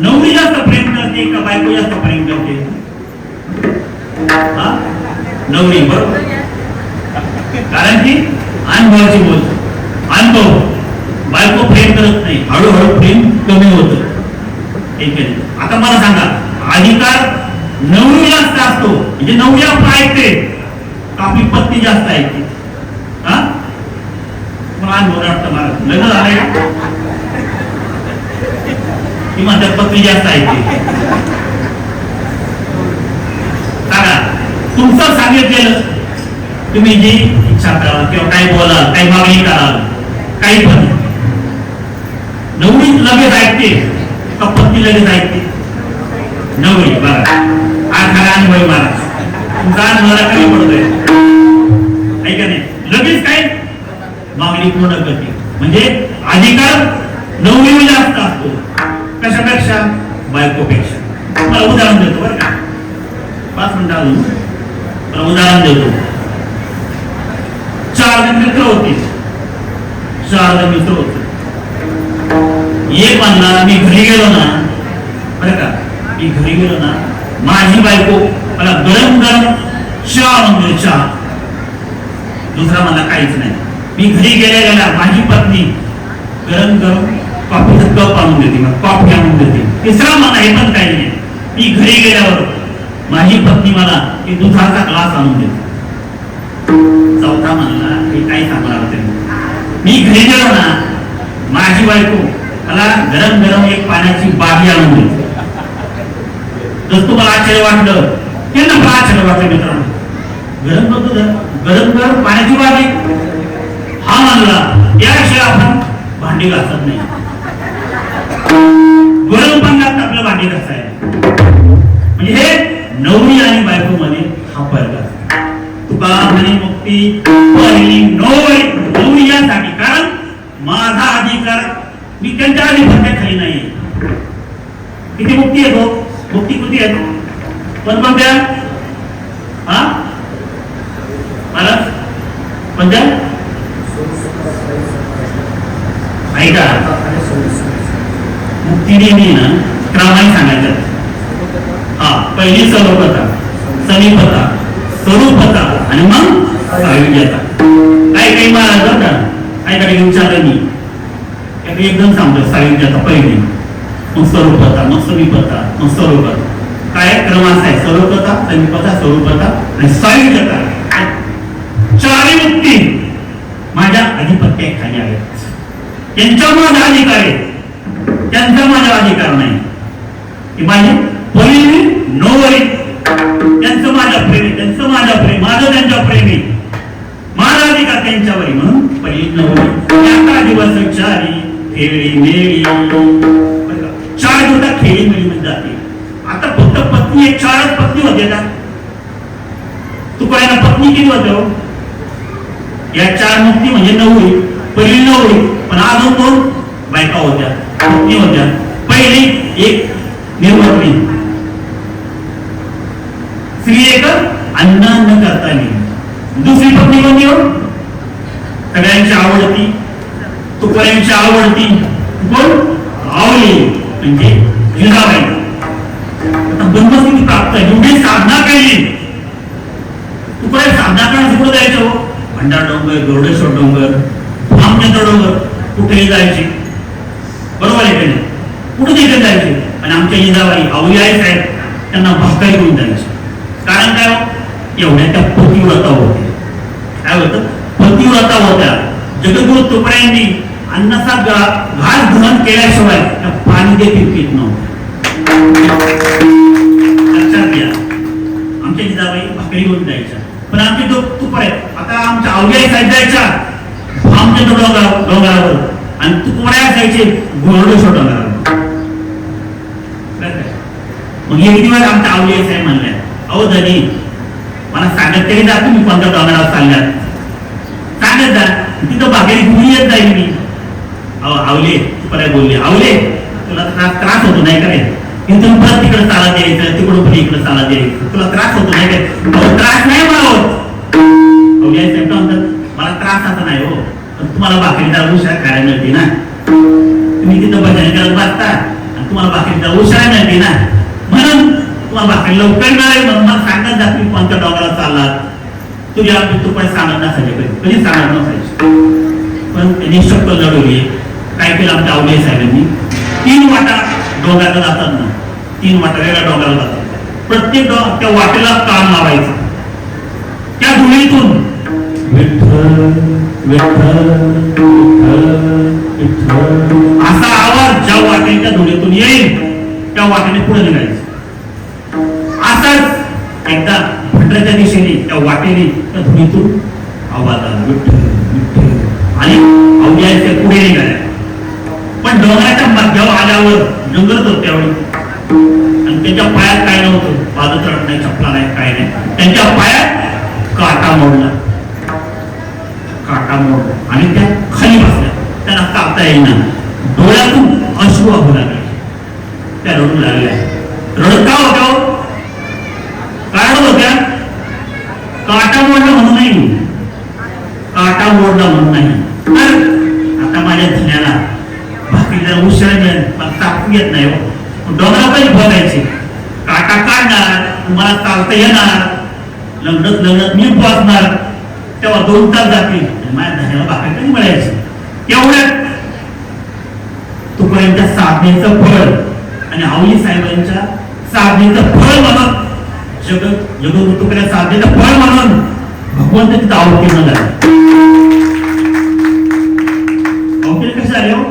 नवरी जास्त प्रेम करते का बायको जास्त प्रेम करते? हा, नवरी. बरोबर. कारण की अनुभवाची बोल. अनुभव. बायको प्रेम करत नाही, हळूहळू प्रेम कमी होतं. आता मला सांगा, अधिकार नवरी जास्त असतो म्हणजे नवरी आपण ऐकते का आपली पत्नी जास्त ऐकते? हा, मला अनुभव वाटतं. मला लग्न झालंय की म्हणतात पत्नी जास्त ऐकते. सांगा, तुमचं सांगितलेलं तुम्ही जी इच्छा करा किंवा काही बोलाल, काही मागणी कराल, काही पण, नवरी लगेच ऐकते का पत्नी लगेच ऐकते? नवरी. बघा, हा खरा अनुभव मला. तुमचा अनुभव कमी पडतोय ऐका नाही? लगेच काय मागणी पूर्ण करते. म्हणजे अधिकार नवरीवर जास्त असतो. कशापेक्षा? बायकोपेक्षा. मला उदाहरण देतो बरं का, 5 मिनिटं अजून. मला उदाहरण देतो. 4 जण मित्र होते. 4 जण मित्र होते. एक म्हणला, मी घरी गेलो ना, बरं का, मी घरी गेलो ना, माझी बायको मला गरम गरम चहा म्हणतो, चहा. दुसरा मला काहीच नाही. मी घरी गेल्या माझी पत्नी गरम गरम कॉफीचा कप आणून देते, मग कॉफी आणून देते. तिसरा मला हे पण काही नाही. मी घरी गेल्यावर माझी पत्नी मला एक दुधाचा ग्लास आणून देते. चौथा म्हणला, हे काही सांगणार होते, मी घरी गेलो ना, माझी बायको मला गरम गरम एक पाण्याची बाटली आणून देते. जर तुम्हाला आश्चर्य वाटलं, त्यांना पण आश्चर्य वाटलं मित्रांनो, गरम गरम गरम पाण्याची बाटली. हा म्हणला, याशिवाय आपण भांडी घासत नाही. गरम पाण्यात आपलं भांडी घासायला. म्हणजे हे नवरी आणि बायको मध्ये हा फरक असतो. तुका म्हणे मुक्ती पहिली नवरी यासाठी, कारण माझा अधिकार मी त्यांच्या अधिपत्याखाली नाही. किती मुक्ती येतो? मुक्ती किती येतो? पण कोणत्या? हा, मला कोणत्या? ऐका, मुक्ती देणे ना क्रमाने सांगायचं. हा, पहिली सर्वप्रथा, समीपता, स्वरूपता आणि मग सायुज्यता. काही महाराज होता, काही विचारलं मी एकदम सांगतो. सायुज्यता पहिली, मग स्वरूपता, मग समीपता, मग स्वरूपता. काय क्रम असा आहे? स्वरूपता, समीपता, स्वरूपता आणि सायुज्यता. 4 मुक्ती माझ्या अधिपत्याखाली आहेत. त्यांचा माझा अधिकार आहे, त्यांचा माझा अधिकार नाही. की माझी पहिली नवरी, त्यांचं माझ्या प्रेमी, त्यांचं माझ्या प्रेम, माझं त्यांच्या प्रेमी, माझा अधिकार त्यांच्यावर. म्हणून पहिली नवरी. दिवस 4 खेळी मेळी. 4 दिवसात खेळी मेळी मध्ये जाते. आता फक्त पत्नी एक 4च पत्नी होते का? तू काय ना, पत्नी किती होते हो? या 4 मुक्ती म्हणजे नवरी, पहिली नवरी, पण अजून 2 बायका होत्या, पत्नी होत्या. पहिली एक निर्मत्री स्त्री, एक अन्न न करता. दुसरी पत्नी कोणती हो? सगळ्यांची आवडती, तुकोऱ्यांची आवडती कोण? आवली म्हणजे जिजाबाई. आता ब्रह्मस्थिती प्राप्त एवढी साधना केली. तुकोऱ्या साधना करण्यास कुठं जायचं हो? भंडार डोंगर, गरुडेश्वर डोंगर, रामचंद्र डोंगर, कुठेही जायचे. बरोबर आहे का? कुठे तिथे जायचे. आणि आमच्या जिजाबाई आवली आई साहेब त्यांना भाकरी घेऊन जायचे. कारण काय हो? एवढ्या त्या पतिव्रता होत्या. काय होतं? पतिव्रता होत्या. जगद्गुरु तुकोऱ्यांनी अन्नाचा घास धरण केल्याशिवाय त्या पाणी देखील पित नव्हतं. लक्षात घ्या. आमच्या जिजाबाई भाकरी घेऊन जायच्या. पण आमचे तुकोऱ्या आता आमच्या आवली आई साहेब जायच्या रामचंद्र डोंगरावर आणि तुकोऱ्या असायचे गरुडेश्वर डोंगरावर. मग एक दिवस आमच्या आवली आई साहेब म्हणल्या, अहो धनी मला सांगत तरी जा तुम्ही कोणत्या डोंगरावर चालल्यात. सांगत जा, तिथं भाकरी घेऊन येत जाईल मी. आवले तुकोऱ्या बोलले, आवले तुला त्रास होतो नाही का रे? इथून परत तिकडे चालत यायचं, तिकडून पण इकडे चालत यायचं, तुला त्रास होतो नाही का? त्रास नाही मला होत. आवली आई साहेब म्हणतात, मला त्रास असा नाही हो, पण तुम्हाला भाकरीचा उशार खायला मिळते ना. तुम्ही तिथं भजन करत बसता आणि तुम्हाला भाकरीचा उशार मिळते ना, म्हणून तुम्हाला भाकरी लवकर मिळाली. म्हणून मला सांगत जा तुम्ही कोणत्या डोंगराला चाललात. तुझ्या तू पण सांगत नसायचे, कधी सांगत नसायचे. पण त्यांनी शब्द लढवली. काय केलं आमच्या आवली साहेबांनी? 3 वाटा डोंगराला जातात ना, 3 वाटा वेगळ्या डोंगराला जातात. प्रत्येक त्या वाटेला कान लावायचं. त्या धुळीतून असा आवाज ज्या वाटेच्या धुळीतून येईल त्या वाटेने पुढे निघायचं. असाच एकदा भटराच्या दिशेने त्या वाटेने त्या धुळीतून आवाज आला, विठ्ठल विठ्ठल, आणि आवली आई साहेब पुढे निघाल्या. पण डोंगराच्या मध्यावर आल्यावर जंगलच होत त्यावेळी आणि त्यांच्या पायात काय नव्हतं, पाद चढत नाही, चपला नाही, काय नाही. त्यांच्या पायात काटा मोडला. काटा मोडला आणि त्या खाली बसल्या. त्यांना कापता येईना. डोळ्यातून अश्रू वाहू लागले. त्या रडू लागल्या. रडत का होत्या? काय रडत होत्या? काटा मोडला म्हणून नाही, काटा मोडला म्हणून नाही. आता माझ्या धन्याला भाकरीला उशिरा मिळेल, पण ताकद येत नाही हो. डोंगराकडे बघायचे, काटा काढणार, तुम्हाला चालता येणार, लग्नात मी पोचणार, तेव्हा 2 तास जातील. माझ्या धन्याला भाकरी कधी मिळायची? एवढ्यात तुकोऱ्यांच्या साधनेचं फळ आणि आवली साहेबांच्या साधनेचं फळ म्हणून जगद्गुरु तुकोऱ्या साधनेचं फळ म्हणून भगवंत तिथं अवतीर्ण झाले. अवतीर्ण कसे झाले हो?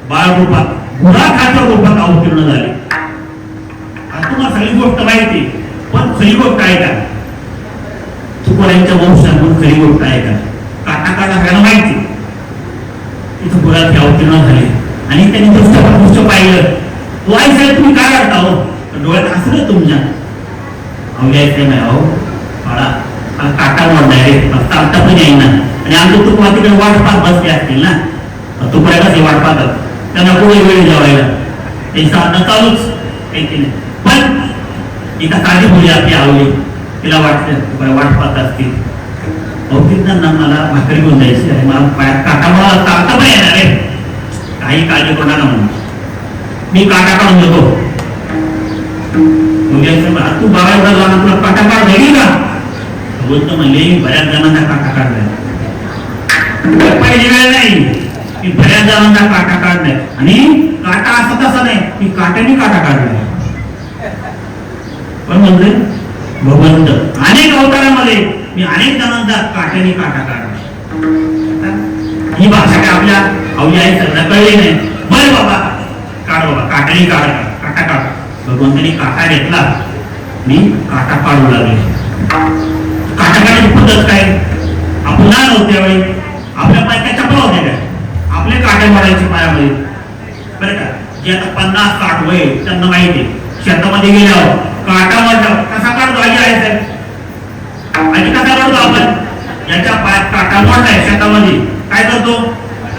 बाळ रूपात, गुराखाच्या रूपात अवतीर्ण झाले. आता तुम्हाला सगळी गोष्ट माहिती, पण खरी गोष्ट आहे का? तुकोऱ्यांच्या वंशातून खरी गोष्ट आहे का? काटा काटा सगळ्यांना माहिती. इथं गुराखे अवतीर्ण झाले आणि त्यांनी दृष्ट पाहिलं. तो आई साहेब तुम्ही काय करता हो? डोळ्यात हसलं तुमच्या. आवली आई साहेब आहे, हो बाळा काटा मोडलाय रे, चालता पण येईना. आणि आमचे तुकोबा तिकडे वाट पाहत बसले असतील ना. तुकोऱ्या कसे वाट पाहतात, त्यांना पुढे वेळ जेवायला ते साधनं चालूच काही केलं. पण एका साधी मुली आपली आवली, तिला वाटलं तुकोऱ्या वाट पाहत असतील. अवतीर्ण मला भाकरी घेऊन जायची आहे, मला पायात काटा मला चालता पण येणार रे, काही काळजी करणार ना म्हणून मी काटा काढून देतो. तू बाबा एवढा जाणार, तुला काटा काढ घ्यावी का? बोलतो म्हणले बऱ्याच जणांना काटा काढलाय. पहिली वेळ नाही, मी बऱ्याच जणांना काटा काढलाय. आणि काटा असं तसा नाही, मी काट्याने काटा काढलाय. पण म्हणजे भगवंत अनेक अवतारामध्ये मी अनेक जणांचा काट्याने काटा काढला. ही भाषा काय आपल्या आवली आई सगळ्या कळली नाही. बरं बाबा काढ, बाबा काट्याने काढ, काटा काढ. भगवंतानी काटा घेतला आणि काटा काढू लागले. काटा काढायची पद्धत काय? आपण लहान होतो त्यावेळी आपल्या पाय काय चपला होत्या काय? आपले काटे मारायचे पायामध्ये, बरं का? जे आता 50-60 वय त्यांना माहिती, शेतामध्ये गेल्यावर काटा मारल्यावर कसा काढतो आई आहे साहेब? आणि कसा काढतो आपण? ज्याच्या पायात काटा मोडलाय शेतामध्ये काय करतो?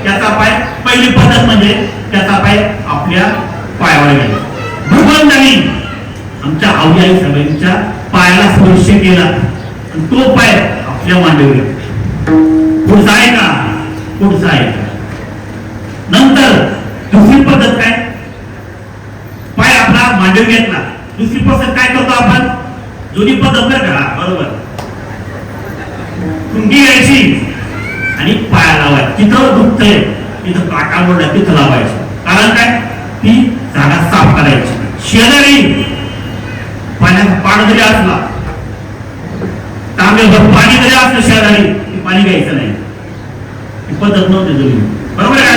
त्याचा पाय, पहिली पद्धत म्हणजे त्याचा पाय आपल्या पायावर घ्यायचा. भगवंतानी आमच्या आवली आई साहेबांच्या पायाला स्पर्श केला आणि तो पाय आपल्या मांडीवर. पुढचा आहे का? पुढचा आहे का? नंतर दुसरी पद्धत काय, पाय आपला मांडीवर घेतला. दुसरी पद्धत काय करतो आपण, जुनी पद्धत करा बरोबर, कुंडी घ्यायची आणि पाया लावायची. तिथं दुखतंय तिथं काटा मोडला तिथं लावायचं. कारण काय, ती जागा साफ करायची. शेजारी पाण्याचा पाणी जरी असला, तांब्याभर पाणी जरी असलं शेजारी, ते पाणी घ्यायचं नाही. ही पद्धत नव्हती जुनी, बरोबर आहे.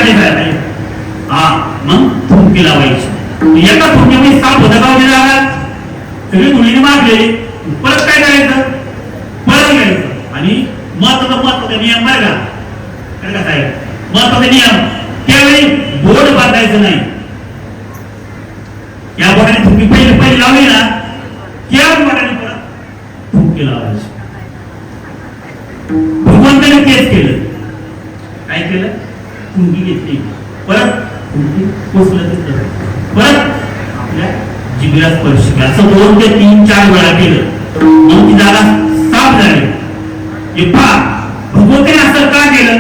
हा, मग थुंकी लावायची. एका थुंकीमध्ये साफ होतं का होती जागा, सगळी मुलीने मारलेली. परत काय करायचं, परत घ्यायचं. आणि महत्वाचा नियम बरं का साहेब, महत्वाचा नियम, त्यावेळी बोट बांधायचं नाही. या बोटाने थुंकी पहिली लावली ना, त्याच बोटाने परत थुंकी लावायची. भगवंताने तेच केलं. काय केलं, थुंकी घेतली, परत थुंकी पोचलं तिथं, परत आपल्या जिभेला स्पर्श केला. असं 2 ते 3-4 वेळा केलं. मग ती जागा साफ झाली. हे पहा, भगवंताने असं का केलं,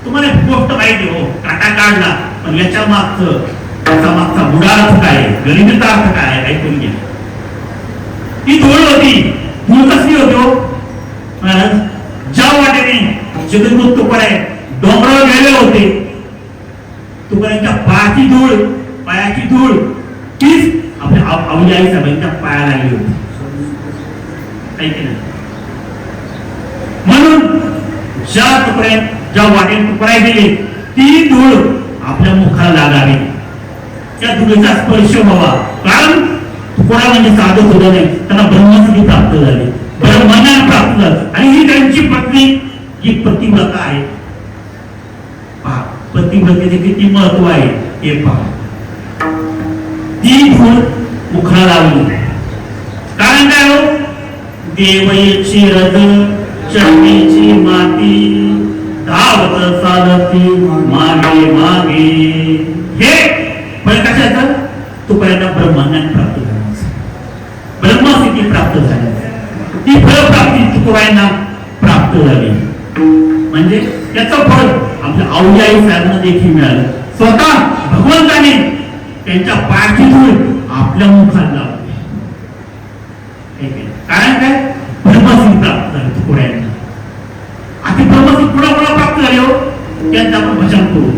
तुम्हाला गोष्ट माहिती हो, काटा काढला, पण याच्या मागचा बुडा अर्थ काय, गरिबीचा अर्थ काय, ऐकून घ्या. ती धूळ होती. धूळ कसली होती हो महाराज, ज्या वाटेने जगद्गुरु तुकाराम डोंगरावर गेले होते, तुकारामच्या पायाची धूळ तीच आपल्या आवली आई साहेबांच्या पाया लागली होती. म्हणून ज्या वाटेने तुकाराम गेले, ती धूळ आपल्या मुखाला लागावी, त्या धुळीचा स्पर्श व्हावा. कारण तुकाराम म्हणजे साधू सुद्धा नाही, त्यांना ब्रह्मसिद्धी प्राप्त झाली, ब्रह्मज्ञान प्राप्त झालं. आणि ही त्यांची पत्नी जी पतिव्रता आहे, पहा पतिव्रतेचे किती महत्व आहे हे पहा. ती धूळ मुखाला लावली. कारण काय हो, देवयेची रज चरणीची माती, धावत चालती मागे मागे. हे फळ कशाचं, तुकाराम ब्रह्मज्ञान प्राप्त झालं, ब्रह्मसिद्धी प्राप्त झाली. ती फळप्राप्ती तुकारामांना प्राप्त झाली. म्हणजे त्याचं फळ आपल्या आवली आई साहेबांना देखील मिळालं. स्वतः भगवंताने त्यांच्या पायाची धूळ आपल्या मुखाला लावली. कारण काय, ब्रह्मसिद्धी प्राप्त झाली तुकारामांना. आता ब्रह्मसिद्धी पुन्हा प्राप्त झाली हो, त्यांचं आपण भजन करू.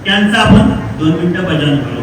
त्यांचं आपण 2 मिनिटं भजन करू.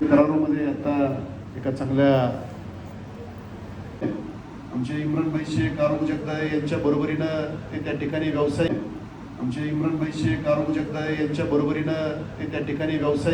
करारोमध्ये आता एका चांगल्या आमचे इम्रानभाई शेख आरोग जगदाळे यांच्या बरोबरीनं ते त्या ठिकाणी व्यवसाय